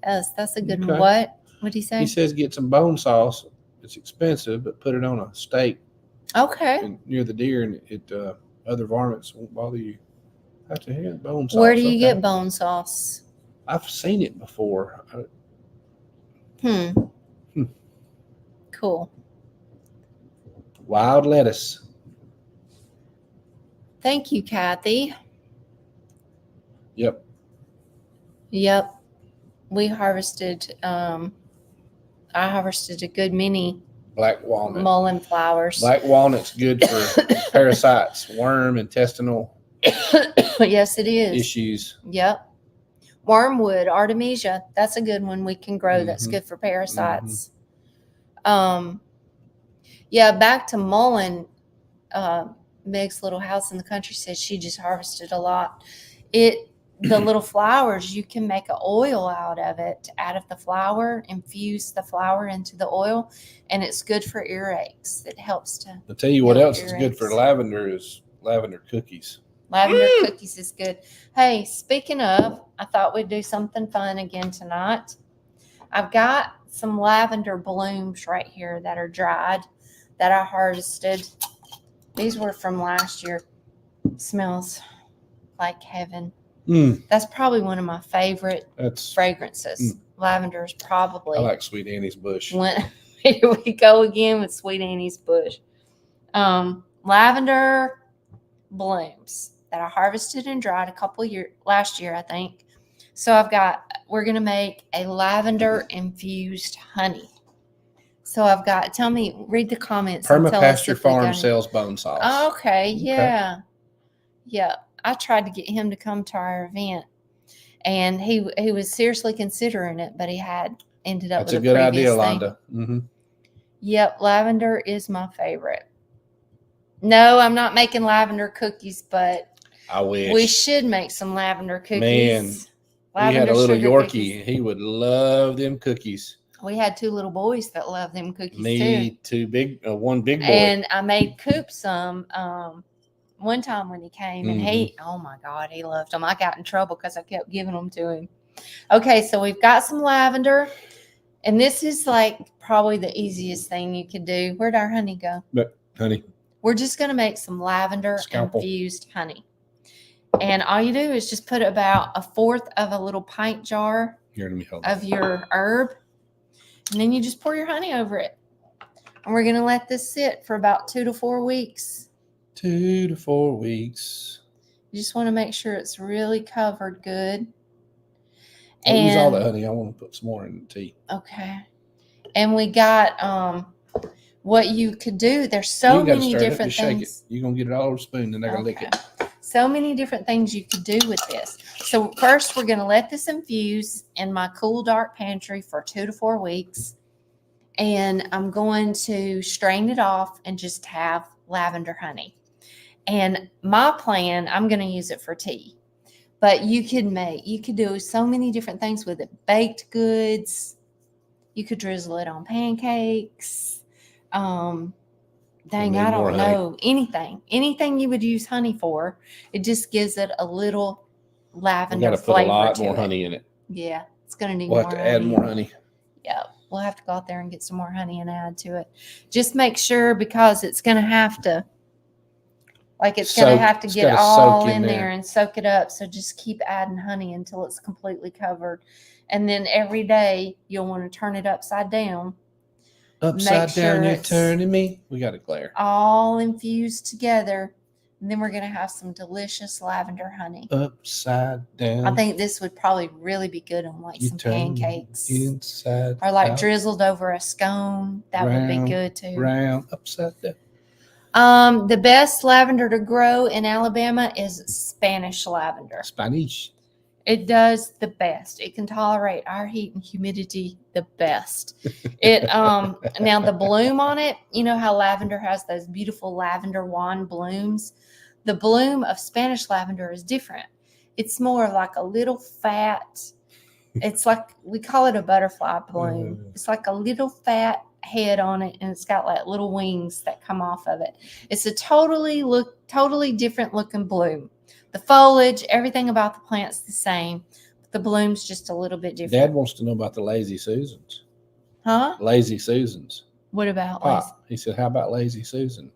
[SPEAKER 2] Yes, that's a good one. What did he say?
[SPEAKER 1] He says get some bone sauce. It's expensive, but put it on a steak.
[SPEAKER 2] Okay.
[SPEAKER 1] Near the deer, and it other varmints won't bother you. Have to hear bone sauce.
[SPEAKER 2] Where do you get bone sauce?
[SPEAKER 1] I've seen it before.
[SPEAKER 2] Cool.
[SPEAKER 1] Wild lettuce.
[SPEAKER 2] Thank you, Kathy.
[SPEAKER 1] Yep.
[SPEAKER 2] We harvested. I harvested a good many
[SPEAKER 1] black walnut.
[SPEAKER 2] Mullein flowers.
[SPEAKER 1] Black walnut's good for parasites, worm, intestinal.
[SPEAKER 2] Yes, it is.
[SPEAKER 1] Issues.
[SPEAKER 2] Yep. Wormwood, artemisia. That's a good one we can grow. That's good for parasites. Yeah, back to mullein. Meg's little house in the country says she just harvested a lot. The little flowers, you can make an oil out of it, out of the flower, infuse the flower into the oil, and it's good for earaches. It helps to.
[SPEAKER 1] I'll tell you what else is good for lavender is lavender cookies.
[SPEAKER 2] Lavender cookies is good. Hey, speaking of, I thought we'd do something fun again tonight. I've got some lavender blooms right here that are dried that I harvested. These were from last year. Smells like heaven. That's probably one of my favorite fragrances. Lavender is probably.
[SPEAKER 1] I like Sweet Annie's bush.
[SPEAKER 2] Here we go again with Sweet Annie's bush. Lavender blooms that I harvested and dried last year, I think. So we're going to make a lavender infused honey. So read the comments.
[SPEAKER 1] Permapasture Farm sells bone sauce.
[SPEAKER 2] Okay. Yeah. I tried to get him to come to our event, and he was seriously considering it, but he had ended up with a previous thing. That's a good idea, Londa. Mm-hmm. Yep, lavender is my favorite. No, I'm not making lavender cookies, but
[SPEAKER 1] I wish
[SPEAKER 2] we should make some lavender cookies.
[SPEAKER 1] Man, we had a little Yorkie. Cookies. He would love them cookies.
[SPEAKER 2] We had 2 little boys that love them cookies
[SPEAKER 1] too. One big boy.
[SPEAKER 2] And I made Coop some one time when he came, and oh my God, he loved them. I got in trouble because I kept giving them to him. Okay, so we've got some lavender, and this is like probably the easiest thing you could do. Where'd our honey go?
[SPEAKER 1] Honey.
[SPEAKER 2] We're just going to make some lavender infused honey. And all you do is just put about 1/4 of a little pint jar of your herb, and then you just pour your honey over it. And we're going to let this sit for about 2 to 4 weeks.
[SPEAKER 1] 2 to 4 weeks.
[SPEAKER 2] You just want to make sure it's really covered good.
[SPEAKER 1] Don't use all the honey. I want to put some more in the tea.
[SPEAKER 2] Okay. And we got what you could do, there's
[SPEAKER 1] You
[SPEAKER 2] so
[SPEAKER 1] ain't got to
[SPEAKER 2] many
[SPEAKER 1] stir it up.
[SPEAKER 2] different
[SPEAKER 1] Just shake it.
[SPEAKER 2] things.
[SPEAKER 1] You're going to get it all over the spoon, and they're going to lick it.
[SPEAKER 2] So many different things you could do with this. So first, we're going to let this infuse in my cool, dark pantry for 2 to 4 weeks. And I'm going to strain it off and just have lavender honey. And my plan, I'm going to use it for tea. But you could do so many different things with it. Baked goods. You could drizzle it on pancakes. Dang, I don't know. Anything you would use honey for. It just gives it a little lavender flavor to it.
[SPEAKER 1] Got to put a lot more honey in it.
[SPEAKER 2] Yeah, it's going to need
[SPEAKER 1] We'll
[SPEAKER 2] more
[SPEAKER 1] have to
[SPEAKER 2] honey.
[SPEAKER 1] add more honey.
[SPEAKER 2] Yeah, we'll have to go out there and get some more honey and add to it. Just make sure, because it's going to have to, get all in there and soak it up. So just keep adding honey until it's completely covered. And then every day you'll want to turn it upside down.
[SPEAKER 1] Upside down, you're turning me. We got it, Claire.
[SPEAKER 2] All infused together. And then we're going to have some delicious lavender honey.
[SPEAKER 1] Upside down.
[SPEAKER 2] I think this would probably really be good on like some pancakes.
[SPEAKER 1] Inside
[SPEAKER 2] or like
[SPEAKER 1] out.
[SPEAKER 2] Drizzled over a scone. That would be good too.
[SPEAKER 1] Round, upside down.
[SPEAKER 2] The best lavender to grow in Alabama is Spanish lavender.
[SPEAKER 1] Spanish.
[SPEAKER 2] It does the best. It can tolerate our heat and humidity the best. It now the bloom on it, you know how lavender has those beautiful lavender wand blooms? The bloom of Spanish lavender is different. It's more of like a little fat. It's like, we call it a butterfly bloom. It's like a little fat head on it, and it's got like little wings that come off of it. It's a totally different looking bloom. The foliage, everything about the plant's the same. But the bloom's just a little bit different.
[SPEAKER 1] Dad wants to know about the Lazy Susans.
[SPEAKER 2] Huh?
[SPEAKER 1] Lazy Susans.
[SPEAKER 2] What about
[SPEAKER 1] Pop? He said, how about Lazy Susan?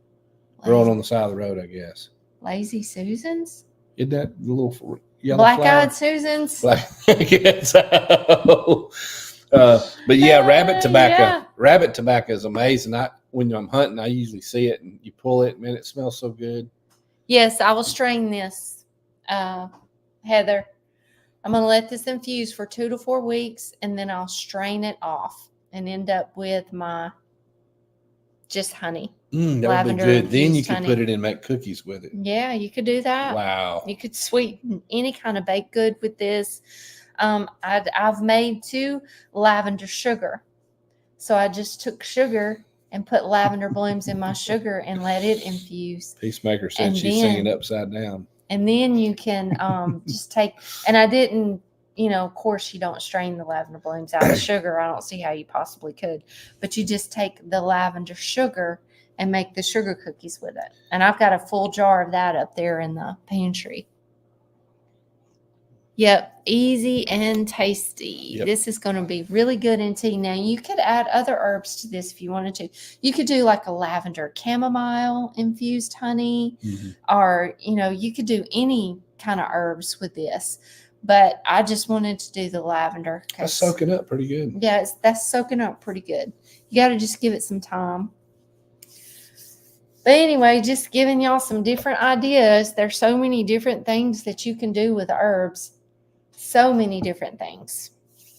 [SPEAKER 1] Growing on the side of the road, I guess.
[SPEAKER 2] Lazy Susans?
[SPEAKER 1] Isn't that the little yellow
[SPEAKER 2] Black-eyed Susans?
[SPEAKER 1] But yeah, rabbit tobacco.
[SPEAKER 2] Yeah.
[SPEAKER 1] Rabbit tobacco is amazing. When I'm hunting, I usually see it, and you pull it, man, it smells so good.
[SPEAKER 2] Yes, I will strain this, Heather. I'm going to let this infuse for 2 to 4 weeks, and then I'll strain it off and end up with my just honey.
[SPEAKER 1] That would be good. Then you can put it in and make cookies with it.
[SPEAKER 2] Yeah, you could do that.
[SPEAKER 1] Wow.
[SPEAKER 2] You could sweeten any kind of baked good with this. I've made 2 lavender sugar. So I just took sugar and put lavender blooms in my sugar and let it infuse.
[SPEAKER 1] Peacemaker said she's singing upside down.
[SPEAKER 2] And then you can just take, and I didn't, of course you don't strain the lavender blooms out of sugar. I don't see how you possibly could. But you just take the lavender sugar and make the sugar cookies with it. And I've got a full jar of that up there in the pantry. Yep, easy and tasty. Yep. This is going to be really good in tea. Now, you could add other herbs to this if you wanted to. You could do like a lavender chamomile infused honey, or, you could do any kind of herbs with this. But I just wanted to do the lavender.
[SPEAKER 1] That's soaking up pretty good.
[SPEAKER 2] Yeah, that's soaking up pretty good. You got to just give it some time. But anyway, just giving y'all some different ideas. There's so many different things that you can do with herbs. So many different things.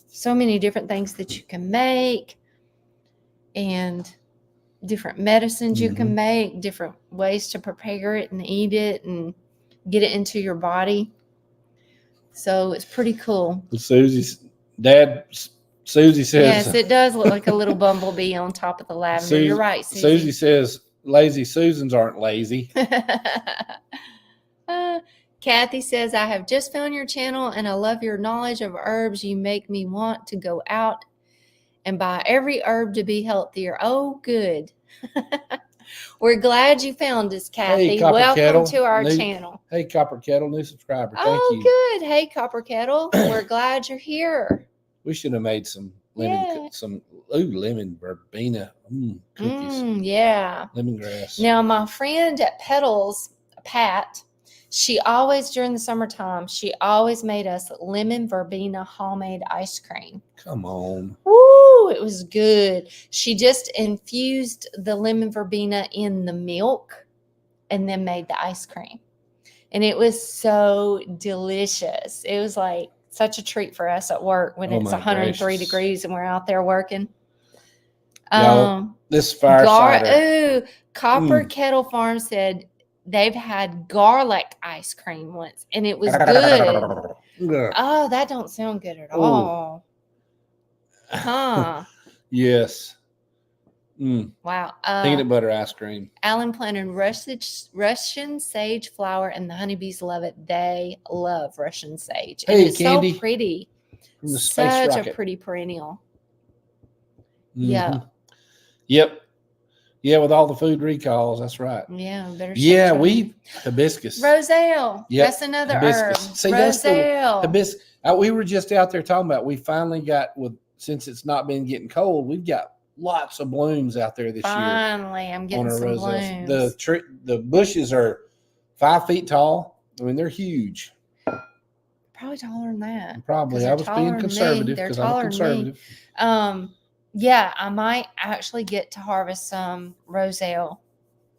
[SPEAKER 2] So many different things that you can make. And different medicines you can make. Different ways to prepare it and eat it and get it into your body. So it's pretty cool.
[SPEAKER 1] Susie says.
[SPEAKER 2] Yes, it does look like a little bumblebee on top of the lavender. You're right, Susie.
[SPEAKER 1] Susie says Lazy Susans aren't lazy.
[SPEAKER 2] Kathy says, I have just found your channel and I love your knowledge of herbs. You make me want to go out and buy every herb to be healthier. Oh, good. We're glad you found us, Kathy.
[SPEAKER 1] Hey,
[SPEAKER 2] welcome to our channel.
[SPEAKER 1] Hey, Copper Kettle, new subscriber. Thank you.
[SPEAKER 2] Good. Hey, Copper Kettle. We're glad you're here.
[SPEAKER 1] We should have made some lemon verbena cookies.
[SPEAKER 2] Yeah.
[SPEAKER 1] Lemongrass.
[SPEAKER 2] Now, my friend at Petals, Pat, she always, during the summertime, she always made us lemon verbena homemade ice cream.
[SPEAKER 1] Come on.
[SPEAKER 2] Woo, it was good. She just infused the lemon verbena in the milk and then made the ice cream. And it was so delicious. It was like such a treat for us at work when it's 103 degrees and we're out there working.
[SPEAKER 1] Y'all, this fire cider.
[SPEAKER 2] Ooh, Copper
[SPEAKER 1] Mm.
[SPEAKER 2] Kettle Farm said they've had garlic ice cream once, and it was good. Oh, that don't sound good at all. Huh.
[SPEAKER 1] Yes. Mm.
[SPEAKER 2] Wow.
[SPEAKER 1] Peanut butter ice cream.
[SPEAKER 2] Alan planted Russian sage flower, and the honeybees love it. They love Russian sage. And
[SPEAKER 1] Hey,
[SPEAKER 2] it's
[SPEAKER 1] Candy.
[SPEAKER 2] so pretty.
[SPEAKER 1] From the space
[SPEAKER 2] Such
[SPEAKER 1] rocket.
[SPEAKER 2] a pretty perennial.
[SPEAKER 1] Mm-hmm.
[SPEAKER 2] Yeah.
[SPEAKER 1] Yep. Yeah, with all the food recalls, that's right.
[SPEAKER 2] Yeah, better.
[SPEAKER 1] Yeah, hibiscus.
[SPEAKER 2] Roselle.
[SPEAKER 1] Yep.
[SPEAKER 2] That's another
[SPEAKER 1] Hibiscus.
[SPEAKER 2] herb.
[SPEAKER 1] See,
[SPEAKER 2] Roselle.
[SPEAKER 1] that's the hibiscus. We were just out there talking about. We finally got since it's not been getting cold. We've got lots of blooms out there this year.
[SPEAKER 2] Finally, I'm getting some
[SPEAKER 1] roselles.
[SPEAKER 2] blooms.
[SPEAKER 1] The bushes are 5 feet tall. I mean, they're huge.
[SPEAKER 2] Probably taller than that.
[SPEAKER 1] Probably. I was being conservative because I'm a conservative.
[SPEAKER 2] Yeah, I might actually get to harvest some roselle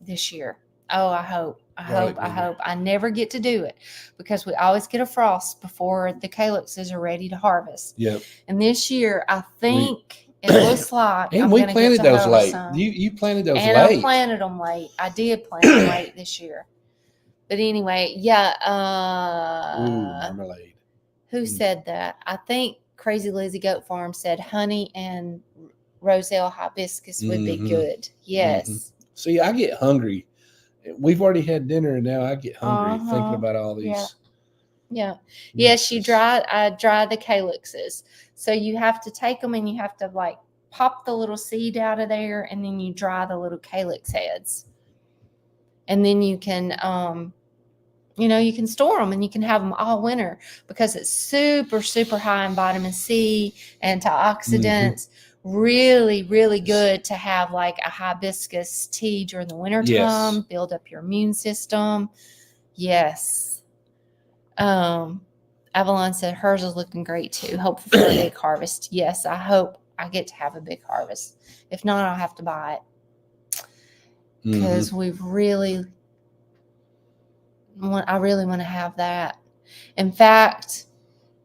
[SPEAKER 2] this year. Oh, I hope. I hope. I never get to do it because we always get a frost before the calyxes are ready to harvest.
[SPEAKER 1] Yep.
[SPEAKER 2] And this year, I think it looks like
[SPEAKER 1] and
[SPEAKER 2] I'm
[SPEAKER 1] we
[SPEAKER 2] gonna
[SPEAKER 1] planted
[SPEAKER 2] get to
[SPEAKER 1] those late.
[SPEAKER 2] some.
[SPEAKER 1] You planted those
[SPEAKER 2] and
[SPEAKER 1] late.
[SPEAKER 2] I planted them late. I did plant them late this year. But anyway, yeah.
[SPEAKER 1] Marmalade.
[SPEAKER 2] Who said that? I think Crazy Lizzie Goat Farm said honey and roselle hibiscus would be good. Yes.
[SPEAKER 1] Mm-hmm. See, I get hungry. We've already had dinner, and now I get hungry thinking about all these.
[SPEAKER 2] Yeah. Yes, I dry the calyxes. So you have to take them and you have to like pop the little seed out of there, and then you dry the little calyx heads. And then you can you can store them and you can have them all winter because it's super, super high in vitamin C, antioxidants. Really, really good to have like a hibiscus tea during the wintertime, build up your immune system. Yes. Avalon said hers is looking great too. Hopeful for a big harvest. Yes, I hope I get to have a big harvest. If not, I'll have to buy it because I really want to have that. In fact,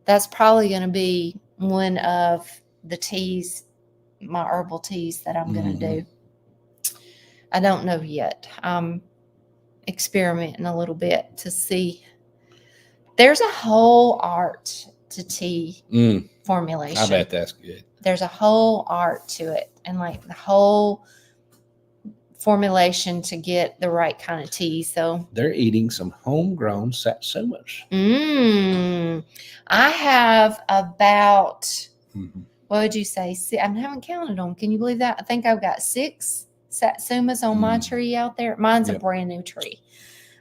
[SPEAKER 2] that's probably going to be one of the teas, my herbal teas that I'm going to do. I don't know yet. I'm experimenting a little bit to see. There's a whole art to tea formulation.
[SPEAKER 1] I bet that's good.
[SPEAKER 2] There's a whole art to it, and like the whole formulation to get the right kind of tea. So
[SPEAKER 1] they're eating some homegrown satsumas.
[SPEAKER 2] I have about what would you say? I haven't counted them. Can you believe that? I think I've got 6 satsumas on my tree out there. Mine's a brand new tree.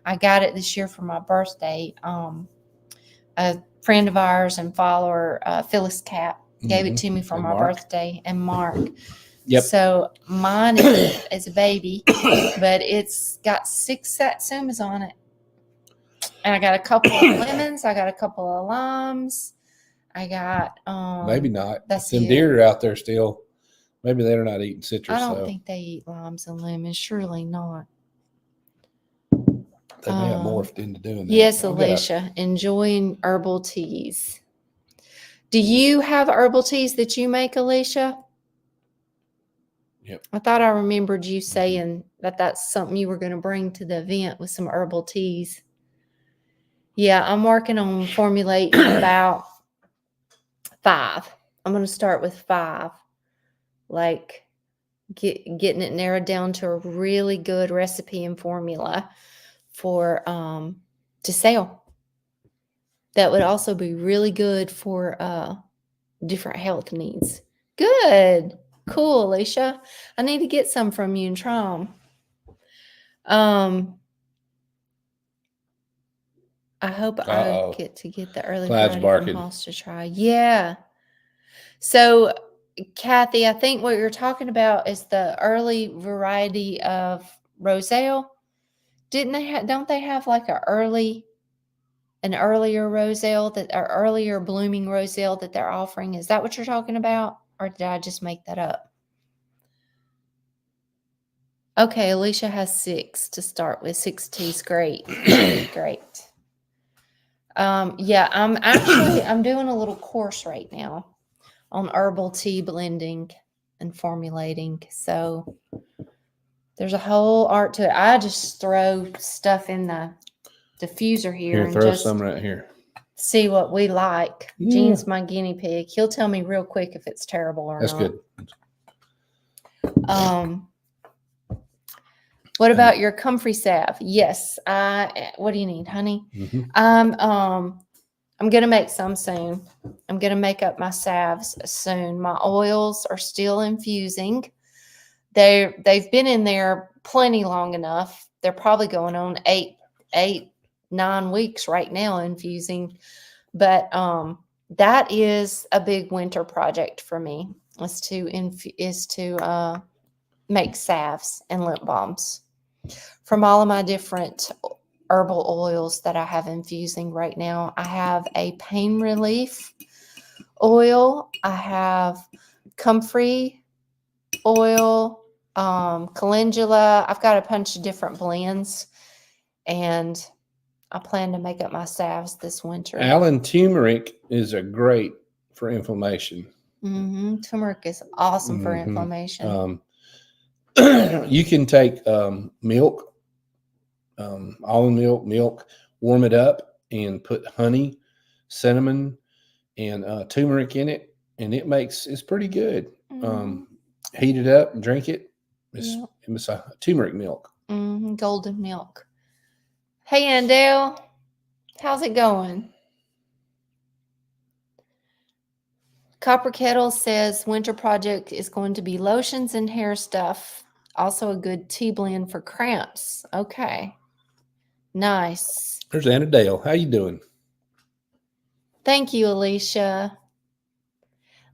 [SPEAKER 2] I got it this year for my birthday. A friend of ours and follower, Phyllis Cap, gave it to me for my birthday, and Mark.
[SPEAKER 1] Yep.
[SPEAKER 2] So mine is a baby, but it's got 6 satsumas on it. And I got a couple of lemons. I got a couple of limes. I got
[SPEAKER 1] maybe not.
[SPEAKER 2] That's
[SPEAKER 1] them deer out there still. Maybe they're not eating citrus.
[SPEAKER 2] I don't think they eat limes and lemons. Surely not.
[SPEAKER 1] They may have morphed into doing that.
[SPEAKER 2] Yes, Alicia, enjoying herbal teas. Do you have herbal teas that you make, Alicia?
[SPEAKER 1] Yep.
[SPEAKER 2] I thought I remembered you saying that that's something you were going to bring to the event with some herbal teas. Yeah, I'm working on formulating about 5. I'm going to start with 5. Like getting it narrowed down to a really good recipe and formula for to sell. That would also be really good for different health needs. Good. Cool, Alicia. I need to get some from you and try them. I hope I get the early variety from Hoss to try. Yeah. So, Kathy, I think what you're talking about is the early variety of Roselle. Don't they have like an earlier Roselle earlier blooming Roselle that they're offering? Is that what you're talking about? Or did I just make that up? Okay, Alicia has 6 to start with. 6 teas. Great. Great. Yeah, I'm doing a little course right now on herbal tea blending. and formulating. So there's a whole art to it. I just throw stuff in the diffuser here and
[SPEAKER 1] throw
[SPEAKER 2] just
[SPEAKER 1] some right here.
[SPEAKER 2] see what we like.
[SPEAKER 1] Yeah.
[SPEAKER 2] Gene's my guinea pig. He'll tell me real quick if it's terrible or
[SPEAKER 1] That's
[SPEAKER 2] not.
[SPEAKER 1] good.
[SPEAKER 2] What about your comfrey salve? Yes. What do you need, honey? I'm gonna make some soon. I'm gonna make up my salves soon. My oils are still infusing. They've been in there plenty long enough. They're probably going on 9 weeks right now infusing. But that is a big winter project for me. Is to make salves and lip balms from all of my different herbal oils that I have infusing right now. I have a pain relief oil. I have comfrey oil, calendula. I've got a bunch of different blends, and I plan to make up my salves this winter.
[SPEAKER 1] Allen turmeric is a great for inflammation.
[SPEAKER 2] Turmeric is awesome for inflammation.
[SPEAKER 1] You can take milk, almond milk, warm it up, and put honey, cinnamon, and turmeric in it, and it's pretty good. Heat it up and drink it. It's a turmeric milk.
[SPEAKER 2] Golden milk. Hey, Andale, how's it going? Copper Kettle says winter project is going to be lotions and hair stuff. Also a good tea blend for cramps. Okay. Nice.
[SPEAKER 1] There's Anna Dale. How you doing?
[SPEAKER 2] Thank you, Alicia.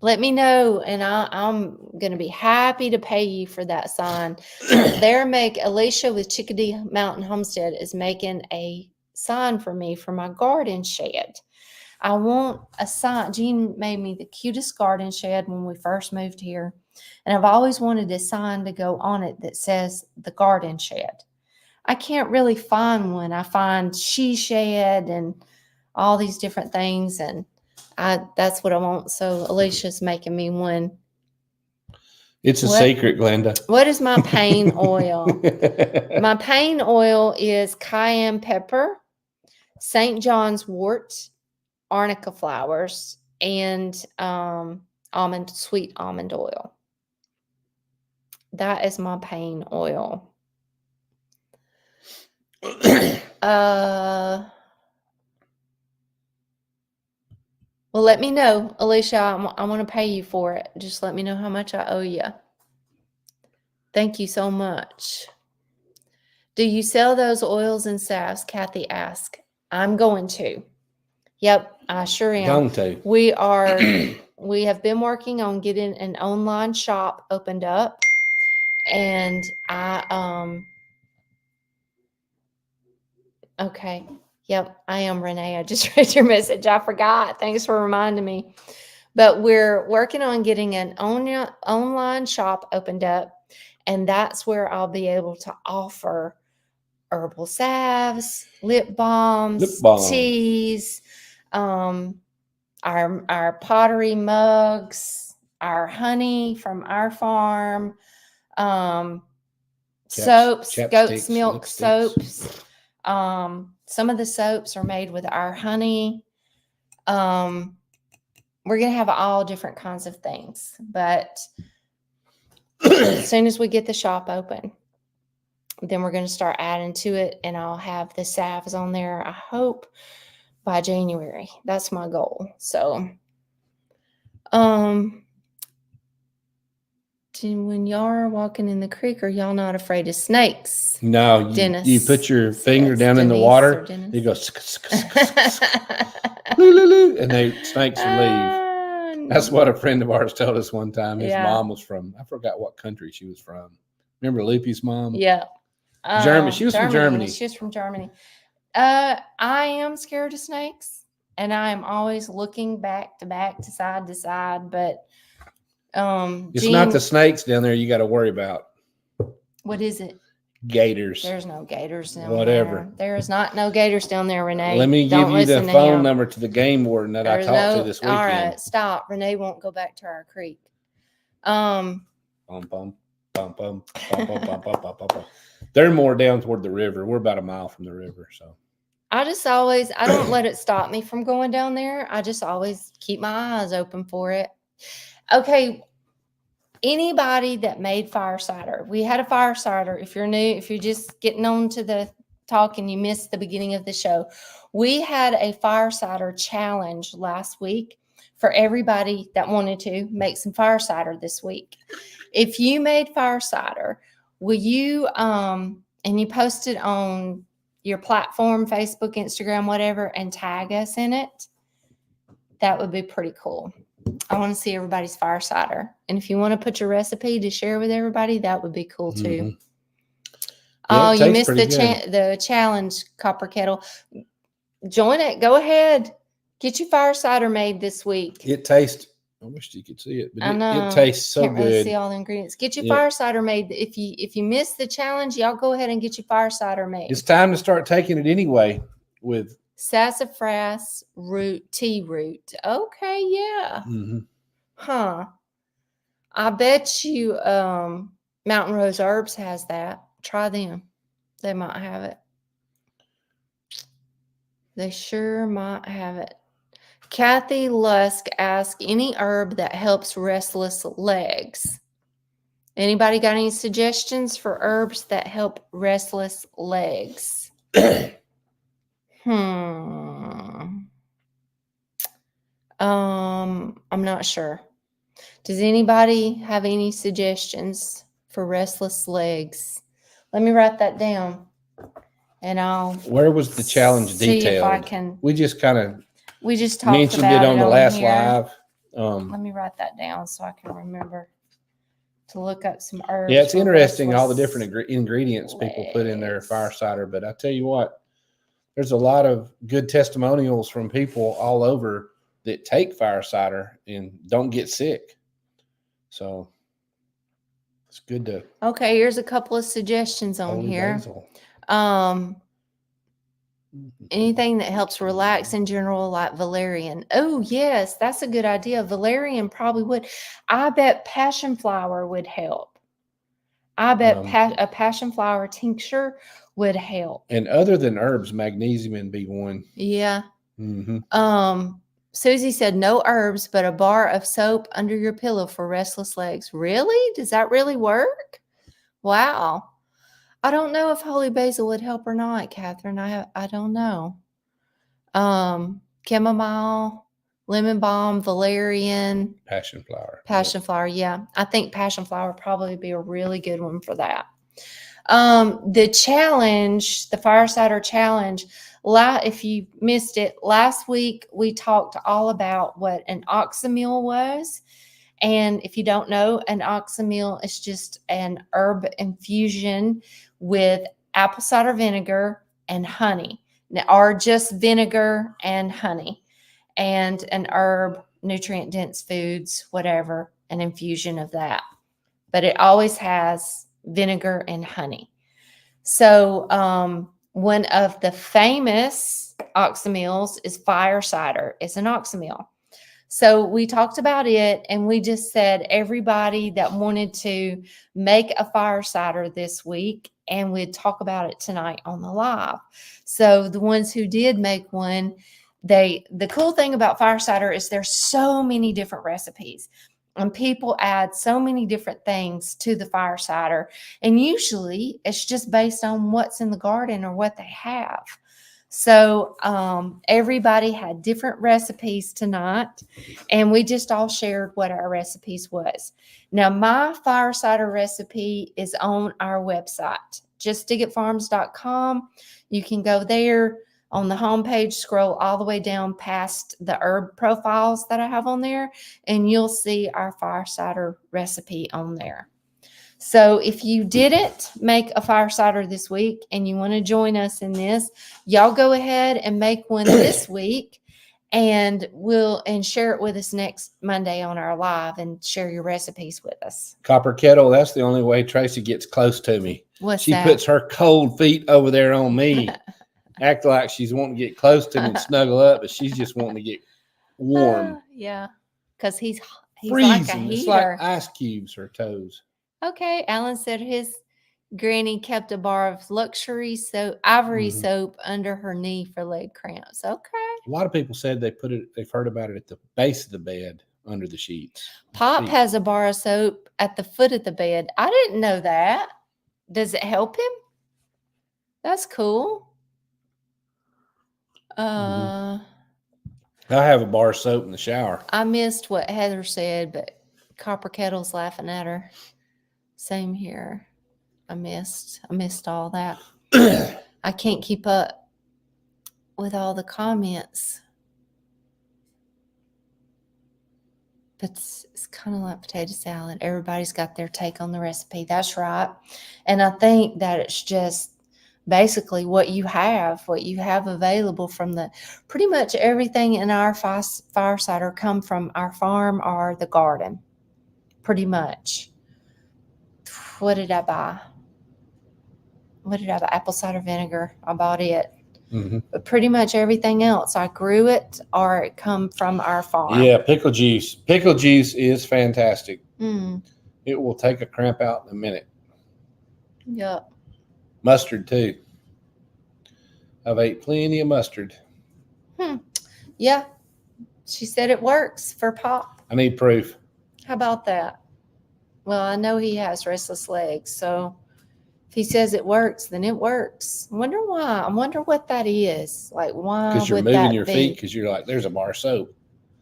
[SPEAKER 2] Let me know, and I'm going to be happy to pay you for that sign. Alicia with Chickadee Mountain Homestead is making a sign for me for my garden shed. I want a sign. Gene made me the cutest garden shed when we first moved here. And I've always wanted a sign to go on it that says the garden shed. I can't really find one. I find she shed and all these different things. And that's what I want. So Alicia's making me one.
[SPEAKER 1] It's a secret, Glenda.
[SPEAKER 2] What is my pain oil? My pain oil is cayenne pepper, St. John's wort, arnica flowers, and sweet almond oil. That is my pain oil. Well, let me know, Alicia. I want to pay you for it. Just let me know how much I owe you. Thank you so much. Do you sell those oils and salves? Kathy asked. I'm going to. Yep, I sure am.
[SPEAKER 1] Going to.
[SPEAKER 2] We have been working on getting an online shop opened up, and okay. Yep, I am Renee. I just read your message. I forgot. Thanks for reminding me. But we're working on getting an online shop opened up, and that's where I'll be able to offer herbal salves, lip balms, teas, our pottery mugs, our honey from our farm, soaps, goat's milk soaps. Some of the soaps are made with our honey. We're going to have all different kinds of things, but as soon as we get the shop open, then we're going to start adding to it, and I'll have the salves on there, I hope, by January. That's my goal. So, when y'all are walking in the creek, are y'all not afraid of snakes?
[SPEAKER 1] No, you put your finger down in the water, it goes, and snakes will leave. That's what a friend of ours told us one time. His mom was from, I forgot what country she was from. Remember Loopy's mom?
[SPEAKER 2] Yeah.
[SPEAKER 1] Germany. She was from Germany.
[SPEAKER 2] She was from Germany. I am scared of snakes, and I am always looking back to back, to side, but
[SPEAKER 1] it's not the snakes down there you got to worry about.
[SPEAKER 2] What is it?
[SPEAKER 1] Gators.
[SPEAKER 2] There's no gators down
[SPEAKER 1] there.
[SPEAKER 2] There is no gators down there, Renee.
[SPEAKER 1] Let me give you the phone number to the game warden that I talked to this weekend.
[SPEAKER 2] All right, stop. Renee won't go back to our creek.
[SPEAKER 1] Bum, bum, bum, bum, bum, bum, bum, bum, bum, bum. They're more down toward the river. We're about a mile from the river, so.
[SPEAKER 2] I don't let it stop me from going down there. I just always keep my eyes open for it. Okay. Anybody that made fire cider, we had a fire cider. If you're new, if you're just getting on to the talk and you missed the beginning of the show, we had a fire cider challenge last week for everybody that wanted to make some fire cider this week. If you made fire cider, will you, and you post it on your platform, Facebook, Instagram, whatever, and tag us in it, that would be pretty cool. I want to see everybody's fire cider. And if you want to put your recipe to share with everybody, that would be cool too.
[SPEAKER 1] Mm-hmm.
[SPEAKER 2] Oh,
[SPEAKER 1] Yeah,
[SPEAKER 2] you missed the challenge, Copper Kettle. Join it. Go ahead. Get your fire cider made this week.
[SPEAKER 1] It tastes, I wish you could see it, but
[SPEAKER 2] I know.
[SPEAKER 1] it tastes so
[SPEAKER 2] Can't
[SPEAKER 1] good.
[SPEAKER 2] really see all the ingredients. Get your fire cider made. If you missed the challenge, y'all go ahead and get your fire cider made.
[SPEAKER 1] It's time to start taking it anyway with
[SPEAKER 2] sassafras tea root. Okay, yeah.
[SPEAKER 1] Mm-hmm.
[SPEAKER 2] Huh. I bet you Mountain Rose Herbs has that. Try them. They might have it. They sure might have it. Kathy Lusk asked, any herb that helps restless legs? Anybody got any suggestions for herbs that help restless legs? I'm not sure. Does anybody have any suggestions for restless legs? Let me write that down, and I'll.
[SPEAKER 1] Where was the challenge
[SPEAKER 2] see
[SPEAKER 1] detailed?
[SPEAKER 2] If I can.
[SPEAKER 1] We just talked
[SPEAKER 2] mentioned about
[SPEAKER 1] it on the last
[SPEAKER 2] here.
[SPEAKER 1] live.
[SPEAKER 2] Let me write that down so I can remember to look up some herbs.
[SPEAKER 1] Yeah, it's interesting all the different ingredients people put in their fire cider. But I tell you what, there's a lot of good testimonials from people all over that take fire cider and don't get sick. So it's good to.
[SPEAKER 2] Okay, here's a couple of suggestions on here.
[SPEAKER 1] Basil.
[SPEAKER 2] Anything that helps relax in general, like valerian. Oh, yes, that's a good idea. Valerian probably would. I bet passion flower would help. I bet a passion flower tincture would help.
[SPEAKER 1] And other than herbs, magnesium would be one.
[SPEAKER 2] Yeah.
[SPEAKER 1] Mm-hmm.
[SPEAKER 2] Susie said no herbs, but a bar of soap under your pillow for restless legs. Really? Does that really work? Wow. I don't know if holy basil would help or not, Catherine. I don't know. Chamomile, lemon balm, valerian,
[SPEAKER 1] passion flower.
[SPEAKER 2] Yeah, I think passion flower would probably be a really good one for that. The challenge, the fire cider challenge. If you missed it last week, we talked all about what an oxymel was. And if you don't know, an oxymel is just an herb infusion with apple cider vinegar and honey, or just vinegar and honey, and an herb, nutrient dense foods, whatever, an infusion of that. But it always has vinegar and honey. So one of the famous oxymels is fire cider. It's an oxymel. So we talked about it, and we just said everybody that wanted to make a fire cider this week, and we'd talk about it tonight on the live. So the ones who did make one, the cool thing about fire cider is there's so many different recipes, and people add so many different things to the fire cider, and usually it's just based on what's in the garden or what they have. So everybody had different recipes tonight, and we just all shared what our recipes was. Now, my fire cider recipe is on our website, justdigitfarms.com. You can go there on the homepage, scroll all the way down past the herb profiles that I have on there, and you'll see our fire cider recipe on there. So if you didn't make a fire cider this week and you want to join us in this, y'all go ahead and make one this week, and share it with us next Monday on our live, and share your recipes with us.
[SPEAKER 1] Copper Kettle, that's the only way Tracy gets close to me.
[SPEAKER 2] What's
[SPEAKER 1] she
[SPEAKER 2] that?
[SPEAKER 1] Puts her cold feet over there on me. Act like she's wanting to get close to me and snuggle up, but she's just wanting to get warm.
[SPEAKER 2] Yeah, because he's
[SPEAKER 1] freezing.
[SPEAKER 2] Like a heater.
[SPEAKER 1] It's like ice cubes, her toes.
[SPEAKER 2] Okay. Alan said his granny kept a bar of luxury ivory
[SPEAKER 1] Mhm.
[SPEAKER 2] soap under her knee for leg cramps. Okay.
[SPEAKER 1] A lot of people said they've heard about it at the base of the bed under the sheets.
[SPEAKER 2] Pop
[SPEAKER 1] Feet.
[SPEAKER 2] has a bar of soap at the foot of the bed. I didn't know that. Does it help him? That's cool.
[SPEAKER 1] I have a bar of soap in the shower.
[SPEAKER 2] I missed what Heather said, but Copper Kettle's laughing at her. Same here. I missed all that. I can't keep up with all the comments. But it's kind of like potato salad. Everybody's got their take on the recipe. That's right. And I think that it's just basically what you have available from the pretty much everything in our fireside come from our farm or the garden. Pretty much. What did I buy? Apple cider vinegar. I bought it. But pretty much everything else, I grew it or it come from our farm.
[SPEAKER 1] Yeah, pickle juice. Pickle juice is fantastic.
[SPEAKER 2] Mm.
[SPEAKER 1] It will take a cramp out in a minute.
[SPEAKER 2] Yep.
[SPEAKER 1] Mustard too. I've ate plenty of mustard.
[SPEAKER 2] Yeah. She said it works for Pop.
[SPEAKER 1] I need proof.
[SPEAKER 2] How about that? Well, I know he has restless legs, so if he says it works, then it works. I wonder why. I wonder what that is. Like, why?
[SPEAKER 1] Because you're
[SPEAKER 2] would
[SPEAKER 1] moving
[SPEAKER 2] that
[SPEAKER 1] your
[SPEAKER 2] be?
[SPEAKER 1] feet because you're like, there's a bar of soap.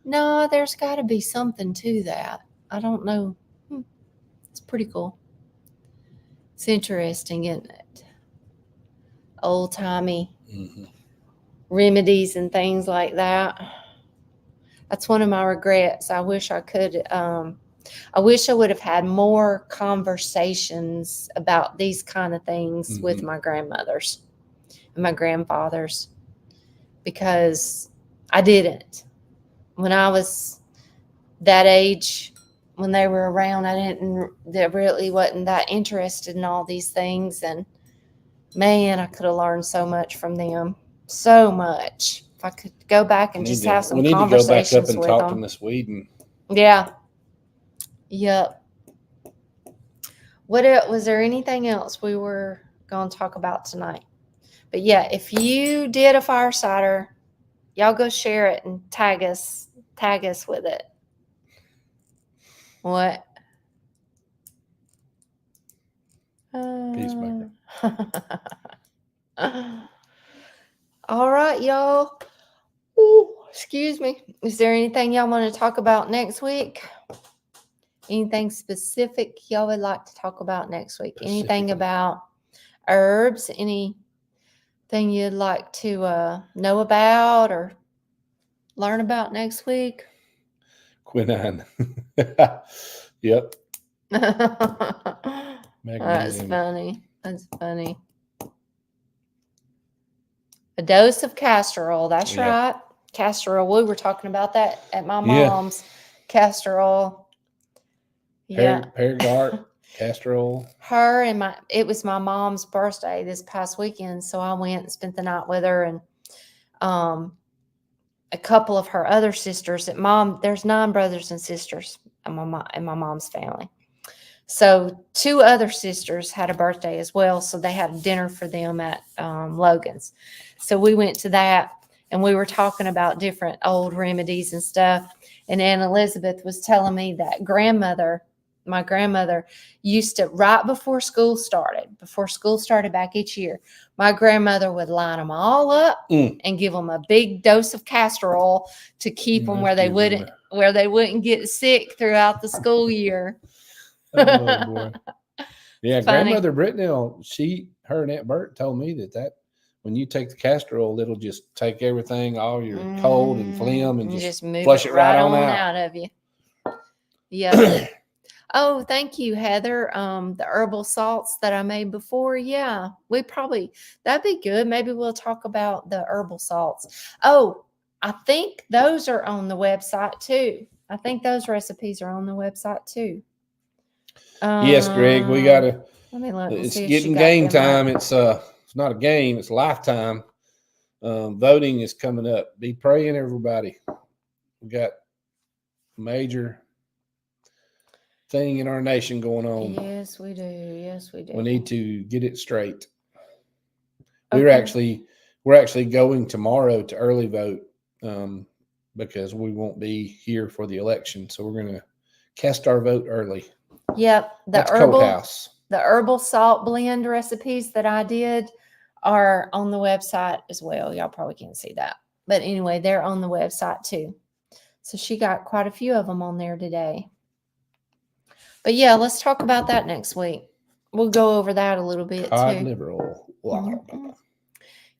[SPEAKER 2] No, there's got to be something to that. I don't know. It's pretty cool. It's interesting, isn't it? Old timey remedies and things like that. That's one of my regrets. I wish I could. I wish I would have had more conversations about these kind of things with my grandmothers and my grandfathers, because I didn't. When I was that age, when they were around, they really wasn't that interested in all these things. And man, I could have learned so much from them. So much. If I could go back and just have some conversations
[SPEAKER 1] to go back up and
[SPEAKER 2] with
[SPEAKER 1] talk
[SPEAKER 2] them.
[SPEAKER 1] to Miss Whedon.
[SPEAKER 2] Yeah. Yep. What else? Was there anything else we were going to talk about tonight? But yeah, if you did a fire cider, y'all go share it and tag us with it. What?
[SPEAKER 1] Peacemaker.
[SPEAKER 2] All right, y'all. Ooh, excuse me. Is there anything y'all want to talk about next week? Anything specific y'all would like to talk about next week? Anything about herbs? Anything you'd like to know about or learn about next week?
[SPEAKER 1] Quinine. Yep.
[SPEAKER 2] That's funny. That's funny. A dose of castor oil. That's right. Castor oil. We were talking about that at my mom's. Castor oil. Yeah.
[SPEAKER 1] Paragard, castor oil.
[SPEAKER 2] It was my mom's birthday this past weekend, so I went and spent the night with her and a couple of her other sisters. There's 9 brothers and sisters in my mom's family. So 2 other sisters had a birthday as well, so they had a dinner for them at Logan's. So we went to that, and we were talking about different old remedies and stuff. And Aunt Elizabeth was telling me that my grandmother used to, right before school started back each year, my grandmother would line them all up and give them a big dose of castor oil to keep them where they wouldn't get sick throughout the school year.
[SPEAKER 1] Oh boy. Yeah,
[SPEAKER 2] Funny.
[SPEAKER 1] Grandmother Brittany, her and Aunt Bert told me that when you take the castor oil, it'll just take everything, all your cold and phlegm, and just
[SPEAKER 2] move
[SPEAKER 1] flush it right on out
[SPEAKER 2] of you. Yeah. Oh, thank you, Heather. The herbal salts that I made before. Yeah, that'd be good. Maybe we'll talk about the herbal salts. Oh, I think those are on the website too. I think those recipes are on the website too.
[SPEAKER 1] Yes, Greg, we gotta.
[SPEAKER 2] Let me look.
[SPEAKER 1] It's getting game time. It's not a game. It's lifetime. Voting is coming up. Be praying, everybody. We got major thing in our nation going on.
[SPEAKER 2] Yes, we do. Yes, we do.
[SPEAKER 1] We need to get it straight. We're actually going tomorrow to early vote because we won't be here for the election. So we're going to cast our vote early.
[SPEAKER 2] Yep.
[SPEAKER 1] That's Cold House.
[SPEAKER 2] The herbal salt blend recipes that I did are on the website as well. Y'all probably can't see that. But anyway, they're on the website too. So she got quite a few of them on there today. But yeah, let's talk about that next week. We'll go over that a little bit
[SPEAKER 1] Cod
[SPEAKER 2] too.
[SPEAKER 1] liver oil.
[SPEAKER 2] Mm-hmm.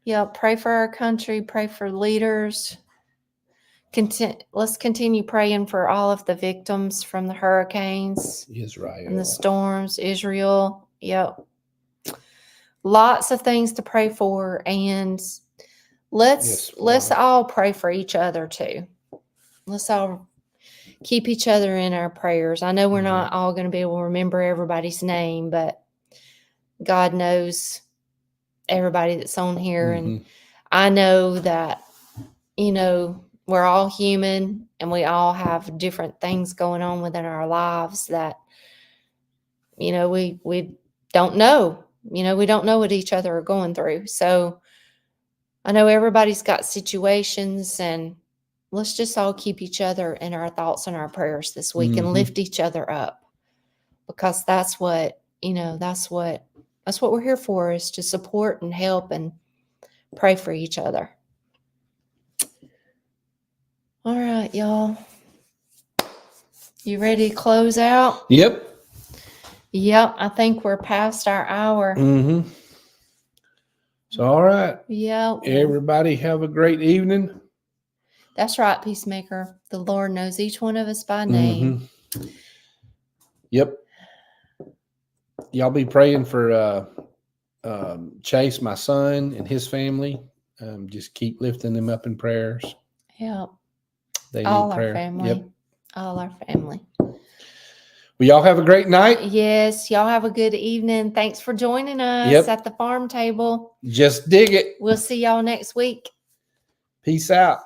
[SPEAKER 2] Yeah, pray for our country, pray for leaders. Let's continue praying for all of the victims from the hurricanes
[SPEAKER 1] Israel
[SPEAKER 2] and the storms. Israel. Yep. Lots of things to pray for, and let's all pray for each other too. Let's all keep each other in our prayers. I know we're not all going to be able to remember everybody's name, but God knows everybody that's on here. And I know that, we're all human and we all have different things going on within our lives that, we don't know. We don't know what each other are going through. So I know everybody's got situations, and let's just all keep each other in our thoughts and our prayers this week and lift each other up, because that's what we're here for, is to support and help and pray for each other. All right, y'all. You ready to close out?
[SPEAKER 1] Yep.
[SPEAKER 2] Yep. I think we're past our hour.
[SPEAKER 1] So, all right.
[SPEAKER 2] Yeah.
[SPEAKER 1] Everybody have a great evening.
[SPEAKER 2] That's right, Peacemaker. The Lord knows each one of us by name.
[SPEAKER 1] Yep. Y'all be praying for Chase, my son, and his family. Just keep lifting them up in prayers.
[SPEAKER 2] Yep.
[SPEAKER 1] They
[SPEAKER 2] all
[SPEAKER 1] need
[SPEAKER 2] our
[SPEAKER 1] prayer.
[SPEAKER 2] family.
[SPEAKER 1] Yep.
[SPEAKER 2] All our family.
[SPEAKER 1] Well, y'all have a great night.
[SPEAKER 2] Yes. Y'all have a good evening. Thanks for joining us at the farm table.
[SPEAKER 1] Just dig it.
[SPEAKER 2] We'll see y'all next week.
[SPEAKER 1] Peace out.